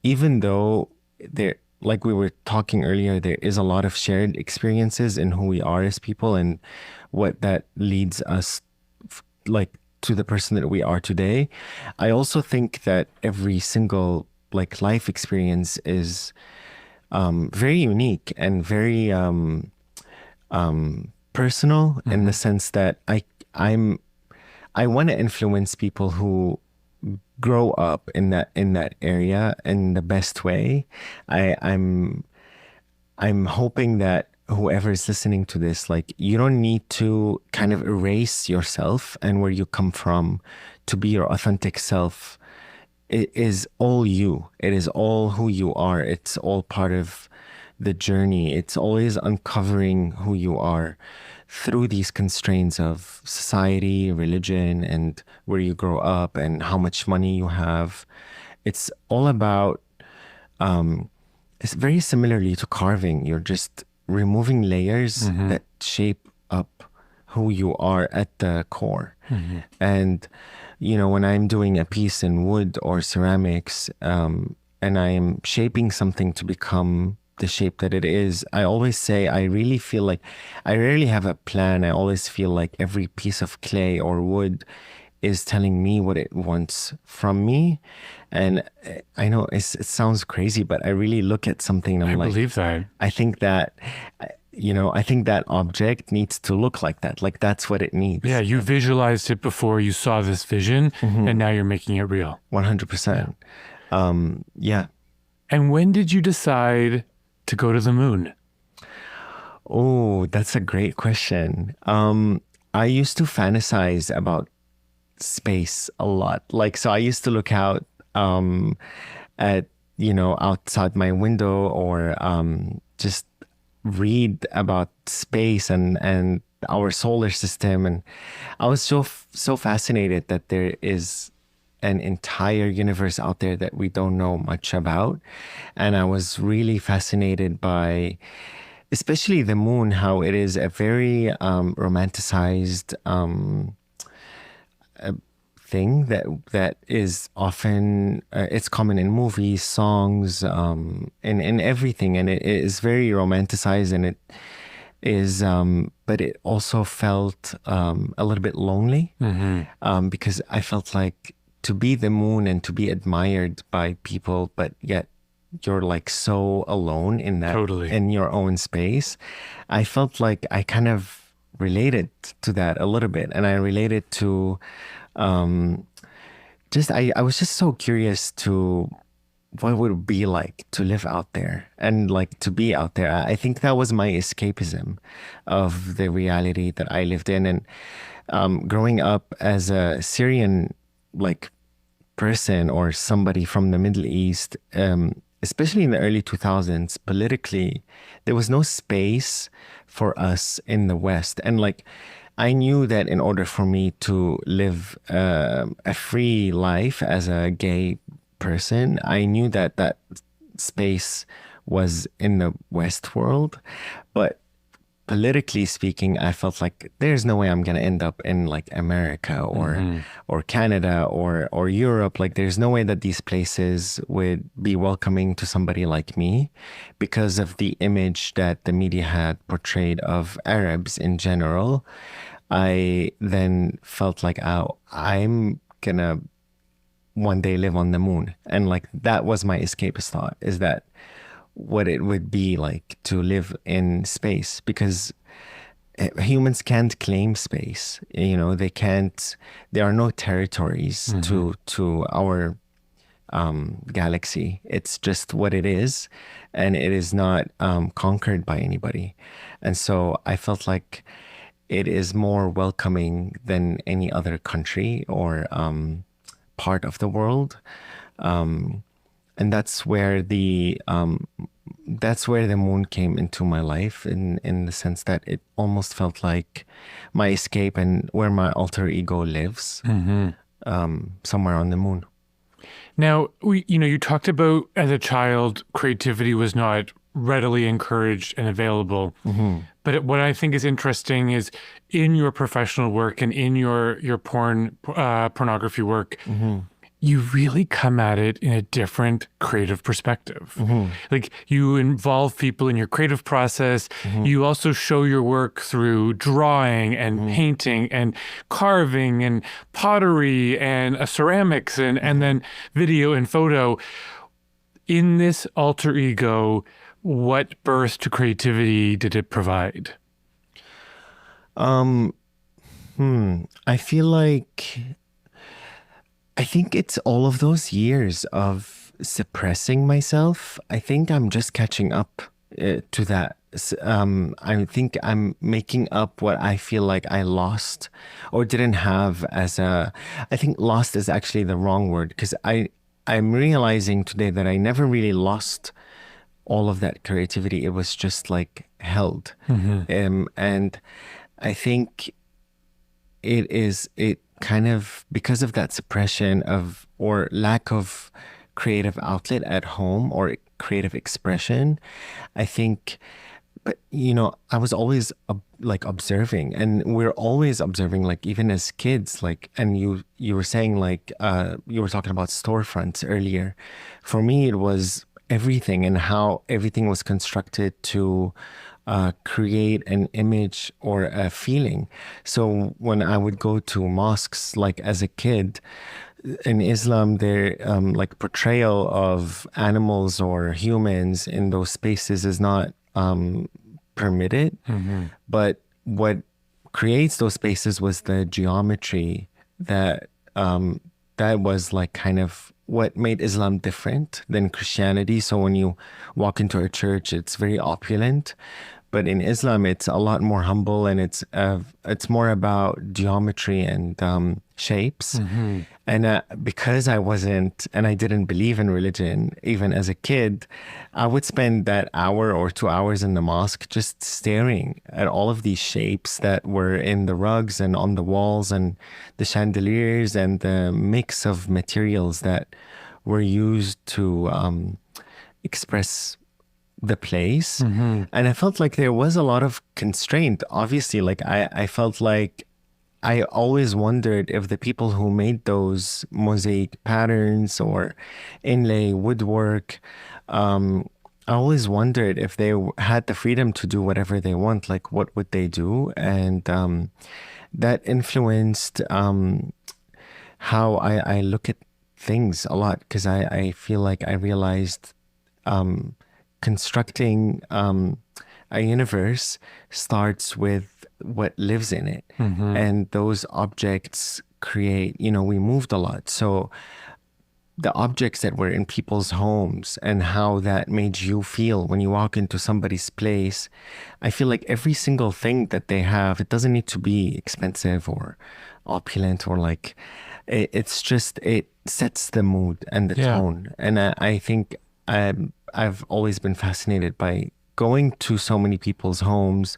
even though there, like we were talking earlier, there is a lot of shared experiences in who we are as people and what that leads us like to the person that we are today. I also think that every single life experience is very unique and very personal, in the sense that I want to influence people who grow up in that area in the best way. I'm hoping that whoever is listening to this, you don't need to kind of erase yourself and where you come from to be your authentic self. It is all you. It is all who you are. It's all part of the journey. It's always uncovering who you are through these constraints of society, religion, and where you grow up and how much money you have. It's all about, it's very similarly to carving. You're just removing layers that shape up who you are at the core. And when I'm doing a piece in wood or ceramics, and I am shaping something to become the shape that it is, I always say I really feel like I rarely have a plan. I always feel like every piece of clay or wood is telling me what it wants from me. And I know it sounds crazy, but I really look at something and I'm I believe that. I think that object needs to look like that. Like that's what it needs. Yeah, you visualized it before you saw this vision, and now you're making it real. 100%. Yeah. And when did you decide to go to the moon? Oh, that's a great question. I used to fantasize about space a lot. So I used to look out at, outside my window, or just read about space and our solar system. And I was so fascinated that there is an entire universe out there that we don't know much about. And I was really fascinated by especially the moon, how it is a very romanticized thing that is often it's common in movies, songs, in everything, and it is very romanticized, and it is but it also felt a little bit lonely, because I felt like to be the moon and to be admired by people, but yet you're so alone in that, Totally. in your own space. I felt like I kind of related to that a little bit, and I related to I was just so curious to what would it be like to live out there and to be out there. I think that was my escapism of the reality that I lived in. And growing up as a Syrian person or somebody from the Middle East, especially in the early 2000s, politically, there was no space for us in the West. And I knew that in order for me to live a free life as a gay person, I knew that that space was in the West world. But politically speaking, I felt like there's no way I'm gonna end up in like America or Canada or Europe. Like there's no way that these places would be welcoming to somebody like me because of the image that the media had portrayed of Arabs in general. I then felt like, oh, I'm gonna one day live on the moon. And like that was my escapist thought, is that what it would be like to live in space, because humans can't claim space. You know, they can't, there are no territories to our galaxy. It's just what it is, and it is not conquered by anybody. And so I felt like it is more welcoming than any other country or part of the world. And that's where the moon came into my life, in the sense that it almost felt like my escape and where my alter ego lives, somewhere on the moon. Now, you talked about as a child, creativity was not readily encouraged and available. But what I think is interesting is in your professional work and in your pornography work, you really come at it in a different creative perspective. Like you involve people in your creative process. You also show your work through drawing and painting and carving and pottery and ceramics and then video and photo. In this alter ego, what birth to creativity did it provide? I feel like, I think it's all of those years of suppressing myself. I think I'm just catching up to that. I think I'm making up what I feel like I lost or didn't have I think lost is actually the wrong word, because I'm realizing today that I never really lost all of that creativity. It was just like held. And I think it kind of, because of that suppression of or lack of creative outlet at home or creative expression, I think, but I was always like observing, and we're always observing, like even as kids, like, and you were saying like you were talking about storefronts earlier. For me, it was everything and how everything was constructed to create an image or a feeling. So when I would go to mosques, like as a kid, in Islam, their like portrayal of animals or humans in those spaces is not permitted. But what creates those spaces was the geometry that was like kind of what made Islam different than Christianity. So when you walk into a church, it's very opulent, but in Islam, it's a lot more humble, and it's more about geometry and shapes. And because I wasn't, and I didn't believe in religion, even as a kid, I would spend that hour or 2 hours in the mosque just staring at all of these shapes that were in the rugs and on the walls and the chandeliers and the mix of materials that were used to express the place. And I felt like there was a lot of constraint. Obviously, like I felt like I always wondered if the people who made those mosaic patterns or inlay woodwork, I always wondered if they had the freedom to do whatever they want, like what would they do? And that influenced how I look at things a lot, because I feel like I realized constructing a universe starts with what lives in it. And those objects create, we moved a lot. So the objects that were in people's homes and how that made you feel when you walk into somebody's place, I feel like every single thing that they have, it doesn't need to be expensive or opulent or like, it's just, it sets the mood and the tone. And I think I've always been fascinated by going to so many people's homes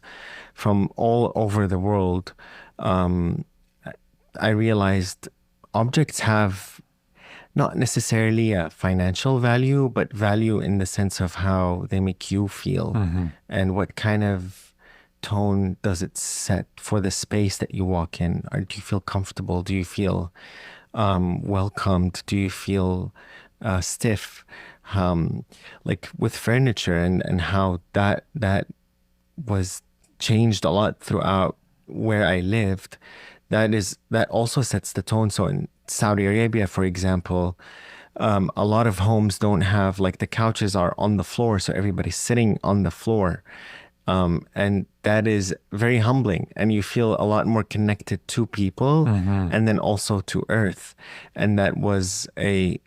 from all over the world. I realized objects have not necessarily a financial value, but value in the sense of how they make you feel and what kind of tone does it set for the space that you walk in? Or do you feel comfortable? Do you feel welcomed? Do you feel stiff? Like with furniture and how that was changed a lot throughout where I lived. That also sets the tone. So in Saudi Arabia, for example, a lot of homes don't have, like, the couches are on the floor, so everybody's sitting on the floor. And that is very humbling, and you feel a lot more connected to people and then also to earth. And that was a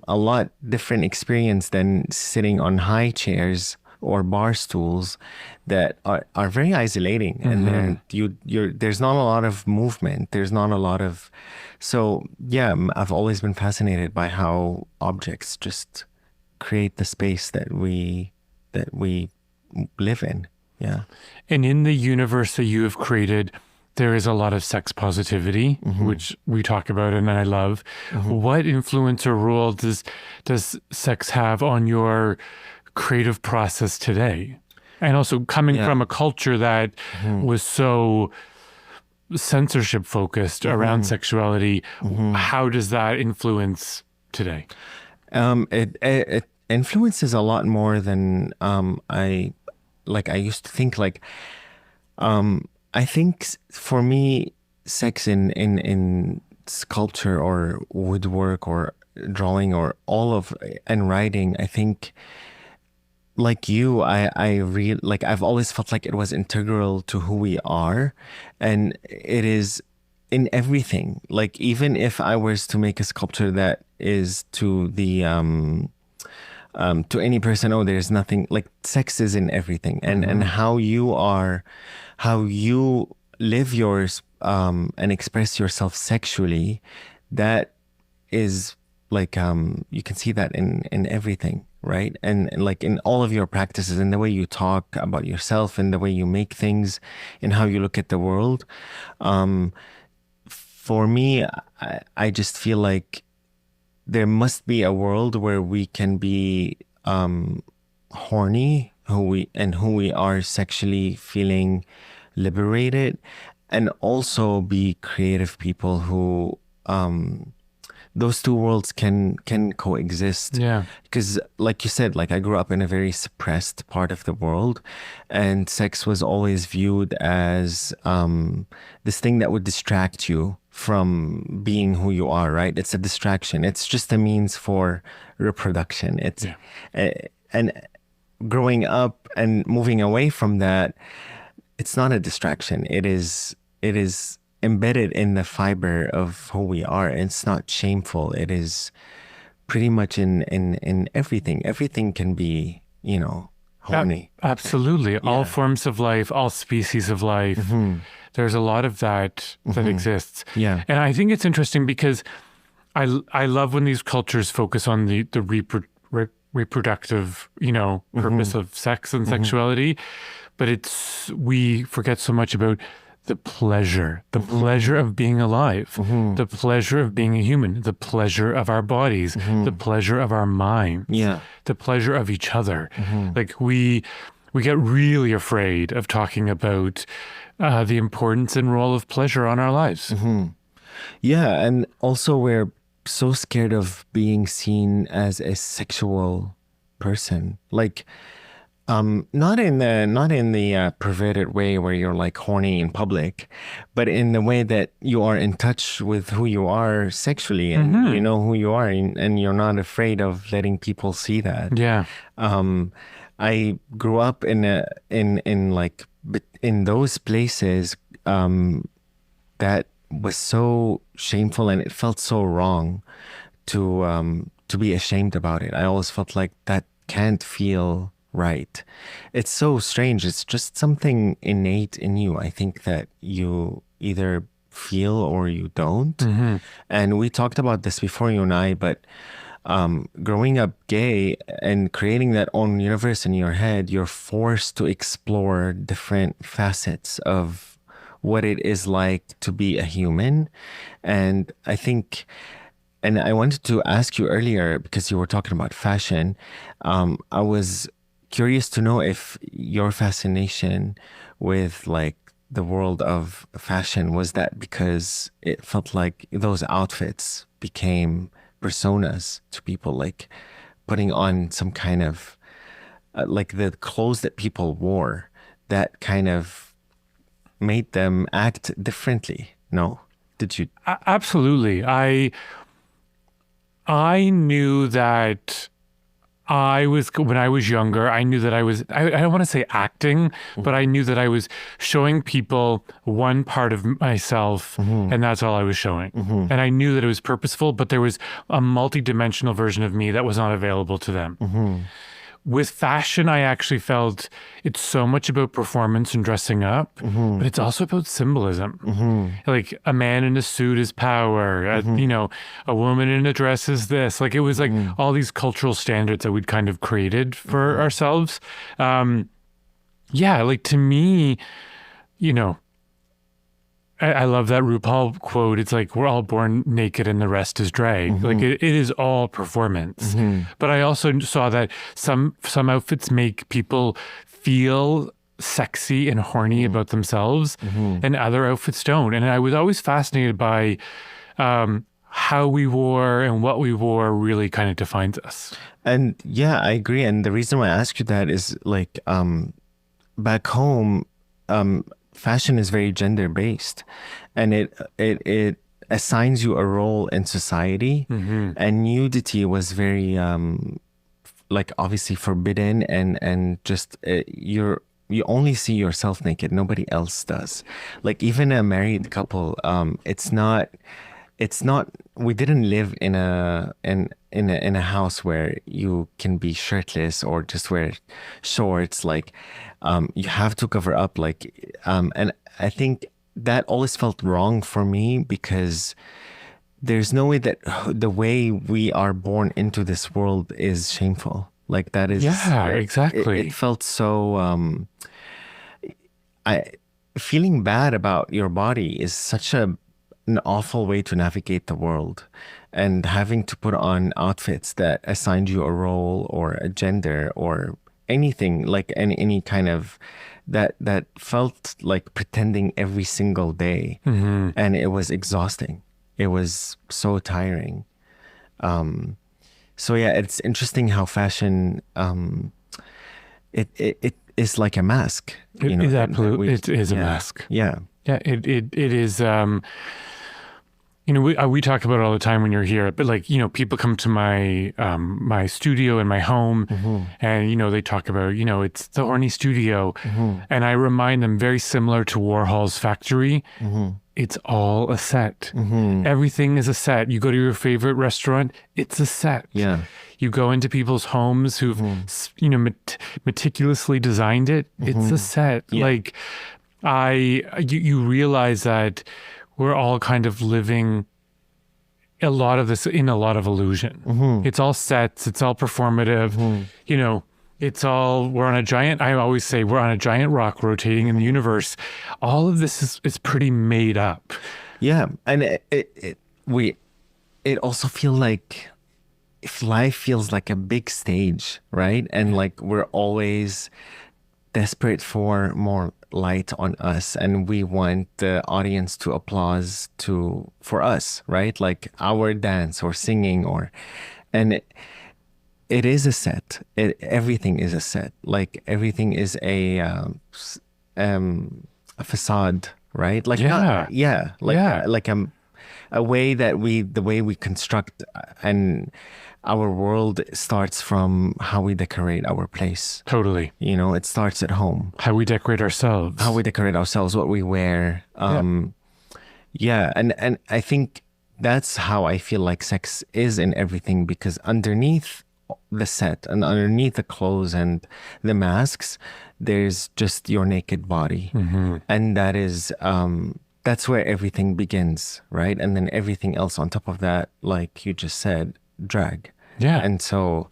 lot different experience than sitting on high chairs or bar stools that are very isolating. And there's not a lot of movement. There's not a lot of, so yeah, I've always been fascinated by how objects just create the space that we live in. Yeah. And in the universe that you have created, there is a lot of sex positivity, which we talk about and I love. What influence or role does sex have on your creative process today? And also coming from a culture that was so censorship focused around sexuality, how does that influence today? It influences a lot more than I used to think. Like, I think for me, sex in sculpture or woodwork or drawing or and writing, I think, like you, I've always felt like it was integral to who we are, and it is in everything. Like, even if I was to make a sculpture that is to the to any person, oh, there's nothing, like, sex is in everything, and how you live yours and express yourself sexually, that is like you can see that in everything, right? And like in all of your practices, in the way you talk about yourself, in the way you make things, in how you look at the world. For me, I just feel like there must be a world where we can be horny, who we are sexually, feeling liberated, and also be creative people who those two worlds can coexist. Yeah. Because like you said, like, I grew up in a very suppressed part of the world, and sex was always viewed as this thing that would distract you from being who you are, right? It's a distraction. It's just a means for reproduction. And growing up and moving away from that, it's not a distraction. It is embedded in the fiber of who we are. It's not shameful. It is pretty much in everything. Everything can be, horny. Absolutely. Yeah. All forms of life, all species of life. There's a lot of that exists. Yeah. And I think it's interesting because I love when these cultures focus on the reproductive, purpose of sex and sexuality, but we forget so much about the pleasure of being alive, the pleasure of being a human, the pleasure of our bodies, the pleasure of our minds, the pleasure of each other. Like we get really afraid of talking about the importance and role of pleasure on our lives. Yeah, and also we're so scared of being seen as a sexual person. Like, not in the perverted way where you're like horny in public, but in the way that you are in touch with who you are sexually, and you know who you are, and you're not afraid of letting people see that. Yeah. I grew up in those places that was so shameful, and it felt so wrong to be ashamed about it. I always felt like that can't feel right. It's so strange. It's just something innate in you. I think that you either feel or you don't. And we talked about this before, you and I, but growing up gay and creating that own universe in your head, you're forced to explore different facets of what it is like to be a human. And I think, and I wanted to ask you earlier, because you were talking about fashion, I was curious to know if your fascination with like the world of fashion was that because it felt like those outfits became personas to people, like putting on some kind of like the clothes that people wore that kind of made them act differently. No? Did you? Absolutely. I knew that when I was younger, I knew that I don't want to say acting, but I knew that I was showing people one part of myself, and that's all I was showing. And I knew that it was purposeful, but there was a multi-dimensional version of me that was not available to them. With fashion, I actually felt it's so much about performance and dressing up, but it's also about symbolism. Like a man in a suit is power, a woman in a dress is this. Like it was like all these cultural standards that we'd kind of created for ourselves. Like to me, I love that RuPaul quote. It's like, we're all born naked and the rest is drag. Like it is all performance. But I also saw that some outfits make people feel sexy and horny about themselves and other outfits don't. And I was always fascinated by how we wore and what we wore really kind of defines us. And yeah, I agree. And the reason why I ask you that is like back home, fashion is very gender based, and it assigns you a role in society. And nudity was very like obviously forbidden, and just you only see yourself naked. Nobody else does. Like even a married couple, it's not. We didn't live in a house where you can be shirtless or just wear shorts. Like you have to cover up. Like and I think that always felt wrong for me, because there's no way that the way we are born into this world is shameful. Like that is exactly. It felt so. Feeling bad about your body is such an awful way to navigate the world, and having to put on outfits that assigned you a role or a gender or anything, like any kind of that felt like pretending every single day. And it was exhausting. It was so tiring. So yeah, it's interesting how fashion it is like a mask. It is absolutely. It is a mask. Yeah. It is. We talk about it all the time when you're here, but like, people come to my my studio in my home and, they talk about, it's the horny studio. And I remind them, very similar to Warhol's factory, it's all a set. Everything is a set. You go to your favorite restaurant, it's a set. Yeah. You go into people's homes who've, meticulously designed it, it's a set. Yeah. Like you realize that we're all kind of living a lot of this in a lot of illusion. It's all sets, it's all performative, it's all, I always say we're on a giant rock rotating in the universe. All of this is pretty made up. Yeah. And it also feels like if life feels like a big stage, right? And like we're always desperate for more light on us, and we want the audience to applause for us, right? Like our dance or singing and it is a set. Everything is a set. Like everything is a facade, right? Like like a way that the way we construct and our world starts from how we decorate our place. Totally. It starts at home. How we decorate ourselves. What we wear. And I think that's how I feel like sex is in everything, because underneath the set and underneath the clothes and the masks, there's just your naked body. And that is that's where everything begins, right? And then everything else on top of that, like you just said, drag. Yeah. And so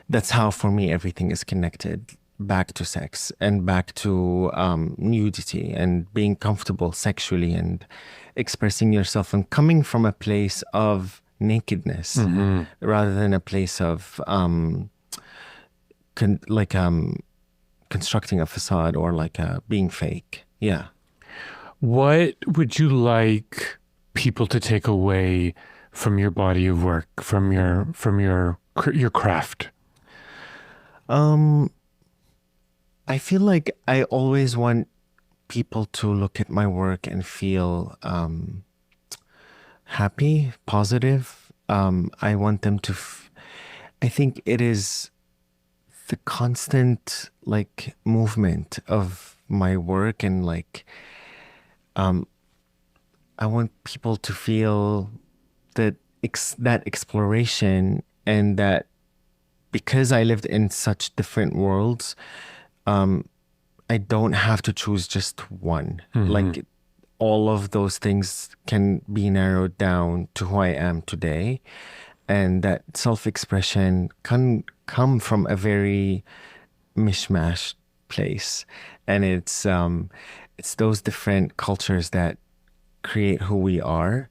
that's how, for me, everything is connected back to sex and back to nudity and being comfortable sexually and expressing yourself and coming from a place of nakedness rather than a place of constructing a facade or like being fake. Yeah. What would you like people to take away from your body of work, from your craft? I feel like I always want people to look at my work and feel happy, positive. I want them to. I think it is the constant like movement of my work and like I want people to feel that that exploration and that because I lived in such different worlds, I don't have to choose just one. Like all of those things can be narrowed down to who I am today. And that self-expression can come from a very mishmash place. And it's those different cultures that create who we are.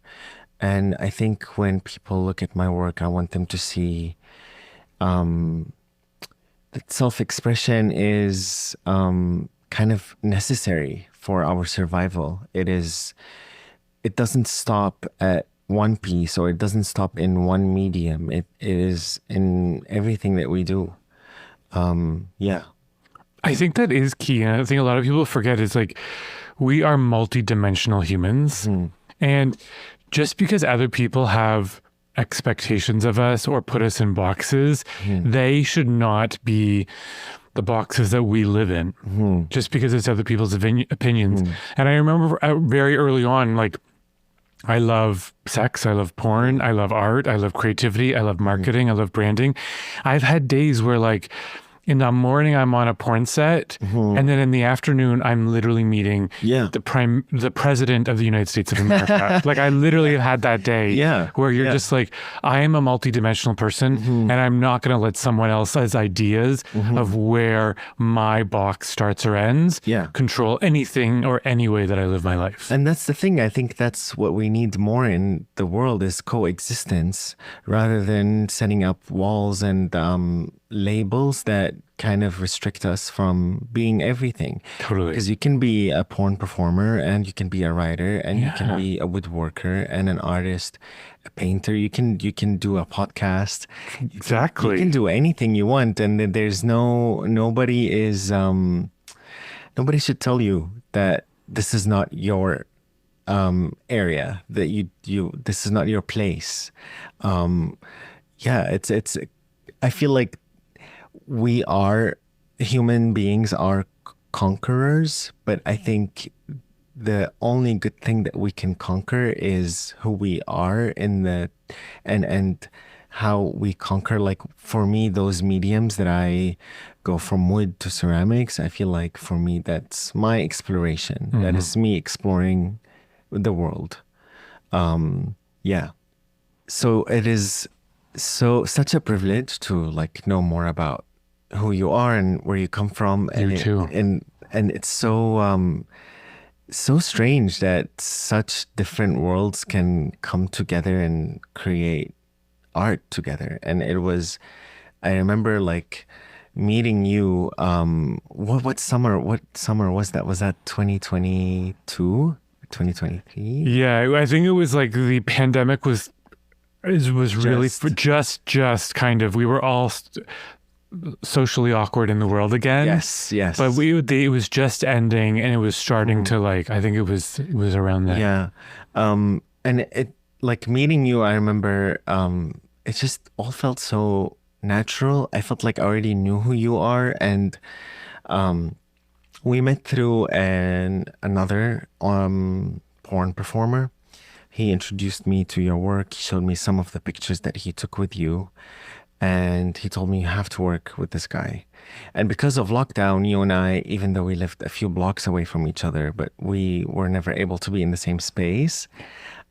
And I think when people look at my work, I want them to see that self-expression is kind of necessary for our survival. It doesn't stop at one piece or it doesn't stop in one medium. It is in everything that we do. Yeah. I think that is key. And I think a lot of people forget is like, we are multidimensional humans. And just because other people have expectations of us or put us in boxes, they should not be the boxes that we live in just because it's other people's opinions. And I remember very early on, like, I love sex, I love porn, I love art, I love creativity, I love marketing, I love branding. I've had days where like in the morning I'm on a porn set and then in the afternoon I'm literally meeting the president of the United States of America. Like I literally have had that day where you're just like, I am a multidimensional person and I'm not going to let someone else's ideas of where my box starts or ends control anything or any way that I live my life. And that's the thing. I think that's what we need more in the world is coexistence rather than setting up walls and labels that kind of restrict us from being everything. Totally. Because you can be a porn performer and you can be a writer and you can be a woodworker and an artist, a painter. You can do a podcast. Exactly. You can do anything you want, and there's nobody should tell you that this is not your area, that you this is not your place. It's I feel like human beings are conquerors, but I think the only good thing that we can conquer is who we are and how we conquer. Like for me, those mediums that I go from wood to ceramics, I feel like for me, that's my exploration. That is me exploring the world. So it is such a privilege to like know more about who you are and where you come from. And it's so strange that such different worlds can come together and create art together. And I remember like meeting you, what summer was that? Was that 2022, 2023? Yeah, I think it was like the pandemic was really just kind of, we were all socially awkward in the world again. Yes. But it was just ending and it was starting to like, I think it was around that. Yeah. And it like meeting you, I remember, it just all felt so natural. I felt like I already knew who you are. And we met through another porn performer. He introduced me to your work. He showed me some of the pictures that he took with you. And he told me, you have to work with this guy. And because of lockdown, you and I, even though we lived a few blocks away from each other, but we were never able to be in the same space.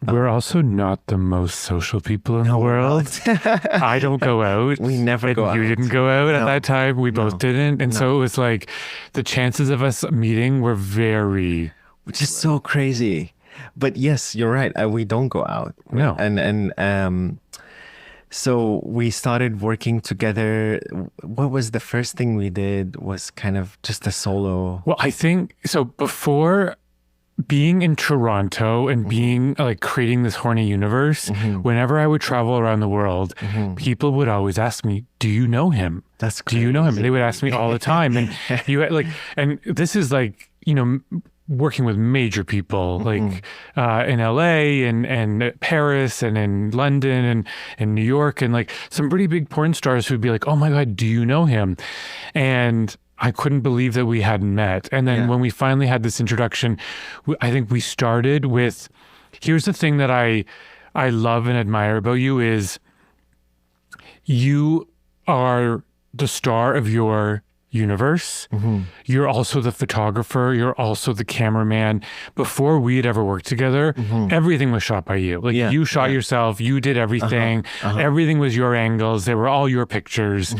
We're also not the most social people in the world. I don't go out. We never go out. You didn't go out at that time. We both didn't. And so it was like the chances of us meeting were which is so crazy. But yes, you're right. We don't go out. No. And So we started working together. What was the first thing we did was kind of just a solo. Well, I think so. Before being in Toronto and being like creating this horny universe, whenever I would travel around the world, people would always ask me, "Do you know him? That's crazy. Do you know him?" And they would ask me all the time. And you like, and this is like, you know, working with major people like in LA and Paris and in London and New York and like some pretty big porn stars who'd be like, "Oh my God, do you know him?" And I couldn't believe that we hadn't met. And then when we finally had this introduction, I think we started with, here's the thing that I love and admire about you is you are the star of your universe. You're also the photographer. You're also the cameraman. Before we had ever worked together, everything was shot by you. Like you shot yourself. You did everything. Everything was your angles. They were all your pictures.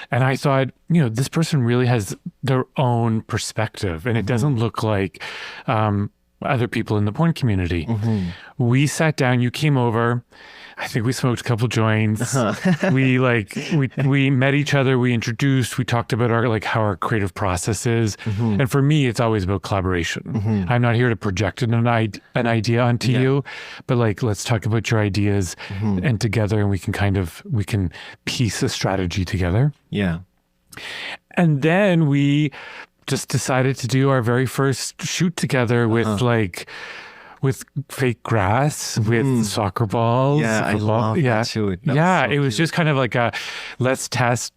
And I thought, you know, this person really has their own perspective, and it doesn't look like other people in the porn community. We sat down. You came over. I think we smoked a couple joints. We met each other. We introduced. We talked about our how our creative process is. And for me, it's always about collaboration. I'm not here to project an idea onto you, but like let's talk about your ideas, and together, and we can piece a strategy together. Yeah. And then we just decided to do our very first shoot together with fake grass, with soccer balls. Yeah, I love that shoot. It was just kind of like a let's test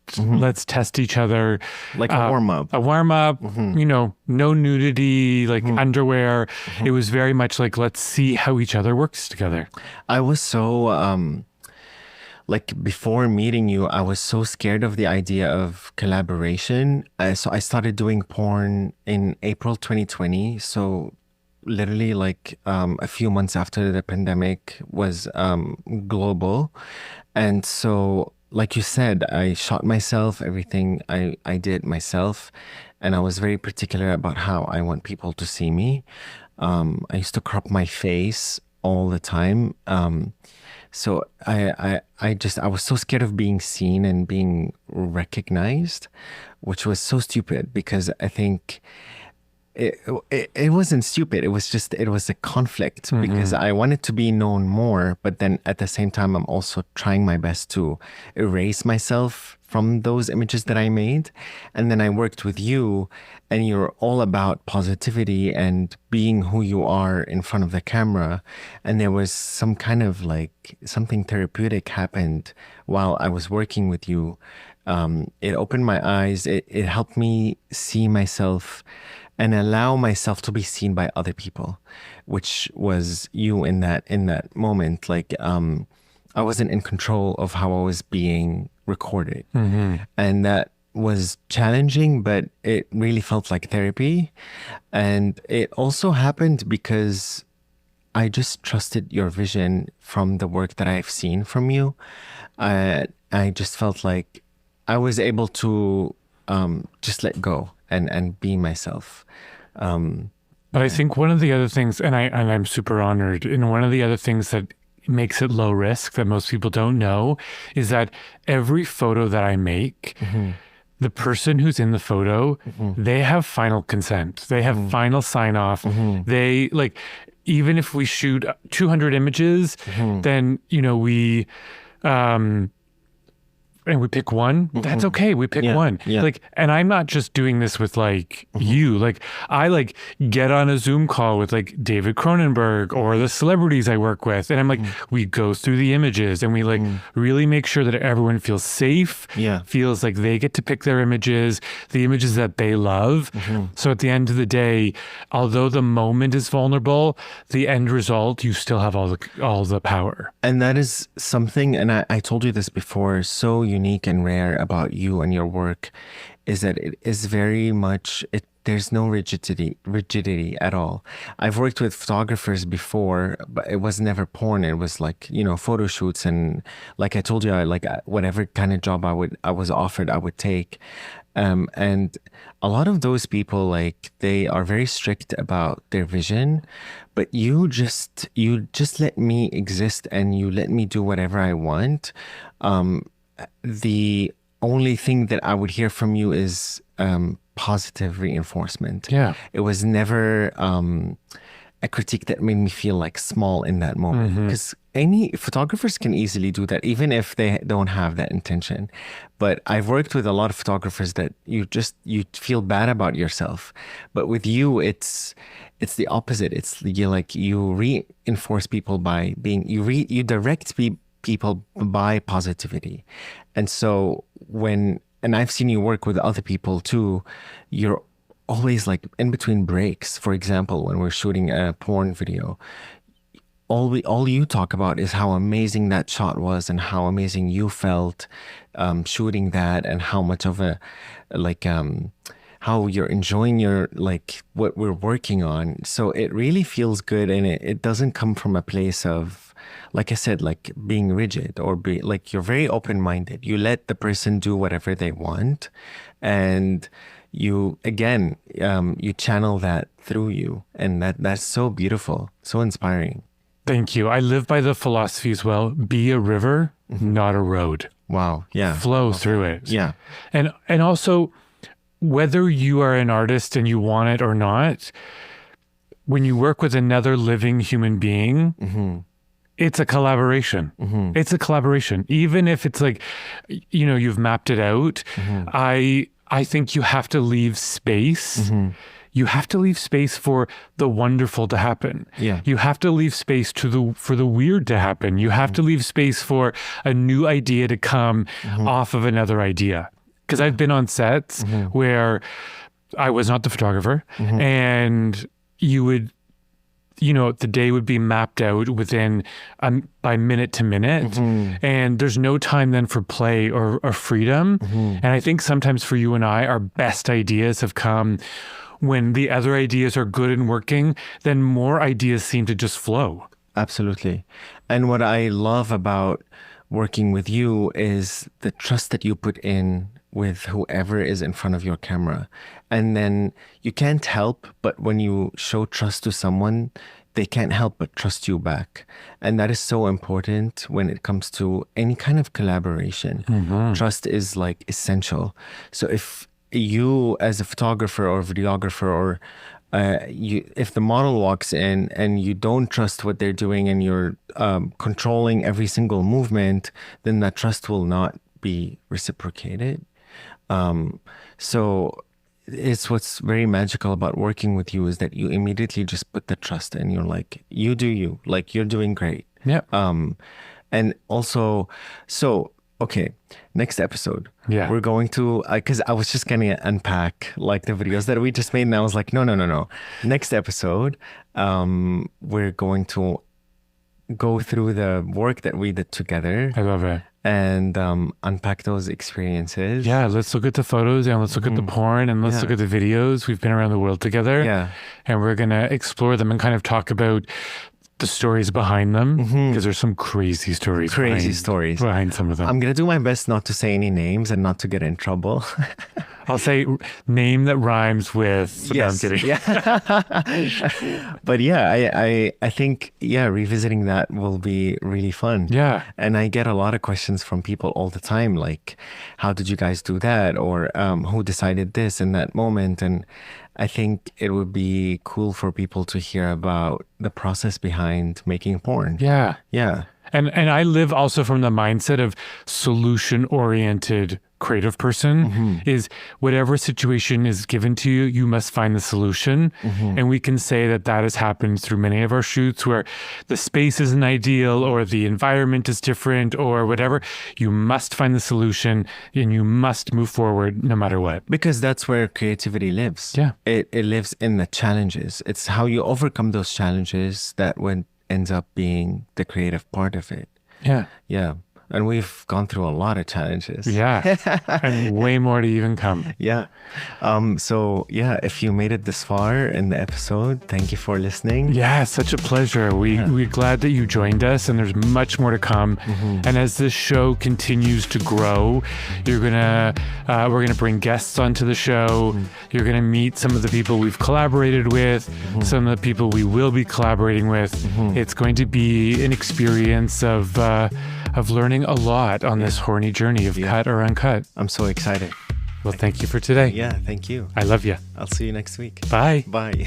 each other. Like a warm-up. A warm-up, you know, no nudity, like underwear. It was very much like, let's see how each other works together. I was so, like before meeting you, I was so scared of the idea of collaboration. So I started doing porn in April 2020. So literally like a few months after the pandemic was global. And so, like you said, I shot myself, everything I did myself. And I was very particular about how I want people to see me. I used to crop my face all the time. So I was so scared of being seen and being recognized, which was so stupid because I think it wasn't stupid. It was a conflict because I wanted to be known more, but then at the same time, I'm also trying my best to erase myself from those images that I made. And then I worked with you, and you're all about positivity and being who you are in front of the camera. And there was some kind of like something therapeutic happened while I was working with you. It opened my eyes. It helped me see myself and allow myself to be seen by other people, which was you in that moment. Like, I wasn't in control of how I was being recorded. And that was challenging, but it really felt like therapy. And it also happened because I just trusted your vision from the work that I've seen from you. I just felt like I was able to just let go and be myself. But I think one of the other things, and I'm super honored, and one of the other things that makes it low risk that most people don't know is that every photo that I make, the person who's in the photo, they have final consent. They have final sign off. They like, even if we shoot 200 images, then, you know, and we pick one, that's okay. We pick one. Like, and I'm not just doing this with like you. Like, I like get on a Zoom call with like David Cronenberg or the celebrities I work with. And I'm like, we go through the images and we like really make sure that everyone feels safe, feels like they get to pick their images, the images that they love. So at the end of the day, although the moment is vulnerable, the end result, you still have all the power. And that is something, and I told you this before, so unique and rare about you and your work is that it is very much, there's no rigidity at all. I've worked with photographers before, but it was never porn. It was like, photo shoots, and like I told you, whatever kind of job I was offered, I would take. And a lot of those people, like, they are very strict about their vision, but you just let me exist and you let me do whatever I want. The only thing that I would hear from you is positive reinforcement. Yeah. It was never a critique that made me feel like small in that moment. Because any photographers can easily do that, even if they don't have that intention. But I've worked with a lot of photographers that you feel bad about yourself. But with you, it's the opposite. It's you reinforce people by being, you direct people by positivity. And so and I've seen you work with other people too, you're always like in between breaks. For example, when we're shooting a porn video, all you talk about is how amazing that shot was and how amazing you felt shooting that, and how much of how you're enjoying what we're working on. So it really feels good, and it doesn't come from a place of, like I said, like being rigid, or you're very open-minded. You let the person do whatever they want, and you channel that through you, and that's so beautiful, so inspiring. Thank you. I live by the philosophy as well. Be a river, not a road. Wow. Yeah. Flow through it. Yeah. And also, whether you are an artist and you want it or not, when you work with another living human being, it's a collaboration. It's a collaboration. Even if it's like, you've mapped it out, I think you have to leave space. You have to leave space for the wonderful to happen. Yeah. You have to leave space for the weird to happen. You have to leave space for a new idea to come off of another idea. Because I've been on sets where I was not the photographer, and you would, the day would be mapped out within by minute to minute, and there's no time then for play or freedom. And I think sometimes for you and I, our best ideas have come when the other ideas are good and working, then more ideas seem to just flow. Absolutely. And what I love about working with you is the trust that you put in with whoever is in front of your camera. And then you can't help but when you show trust to someone, they can't help but trust you back. And that is so important when it comes to any kind of collaboration. Trust is like essential. So if you as a photographer or videographer, or if the model walks in and you don't trust what they're doing, and you're controlling every single movement, then that trust will not be reciprocated. So it's what's very magical about working with you is that you immediately just put the trust in. You're like, you do you, like, you're doing great. Yeah. And also, okay, next episode. Yeah. We're going to, because I was just going to unpack like the videos that we just made, and I was like, no. Next episode, we're going to go through the work that we did together. I love it. And unpack those experiences. Yeah, let's look at the photos, and let's look at the porn, and let's look at the videos. We've been around the world together. Yeah. And we're going to explore them and kind of talk about the stories behind them, because there's some crazy stories. Behind some of them. I'm going to do my best not to say any names and not to get in trouble. I'll say name that rhymes with. Yes. No, I'm kidding. Yeah. But yeah, I think, revisiting that will be really fun. Yeah. And I get a lot of questions from people all the time, like, how did you guys do that? Or who decided this in that moment? And I think it would be cool for people to hear about the process behind making porn. Yeah. Yeah. And I live also from the mindset of solution-oriented creative person, is whatever situation is given to you, you must find the solution. And we can say that has happened through many of our shoots where the space isn't ideal or the environment is different or whatever. You must find the solution and you must move forward no matter what. Because that's where creativity lives. Yeah. It lives in the challenges. It's how you overcome those challenges that ends up being the creative part of it. Yeah. Yeah. And we've gone through a lot of challenges. Yeah. And way more to even come. Yeah. So yeah, if you made it this far in the episode, thank you for listening. Yeah, such a pleasure. We're glad that you joined us, and there's much more to come. And as this show continues to grow, we're gonna bring guests onto the show. You're gonna meet some of the people we've collaborated with, some of the people we will be collaborating with. It's going to be an experience of learning a lot on this horny journey of cut or uncut. I'm so excited. Well, thank you for today. Yeah, thank you. I love you. I'll see you next week. Bye. Bye.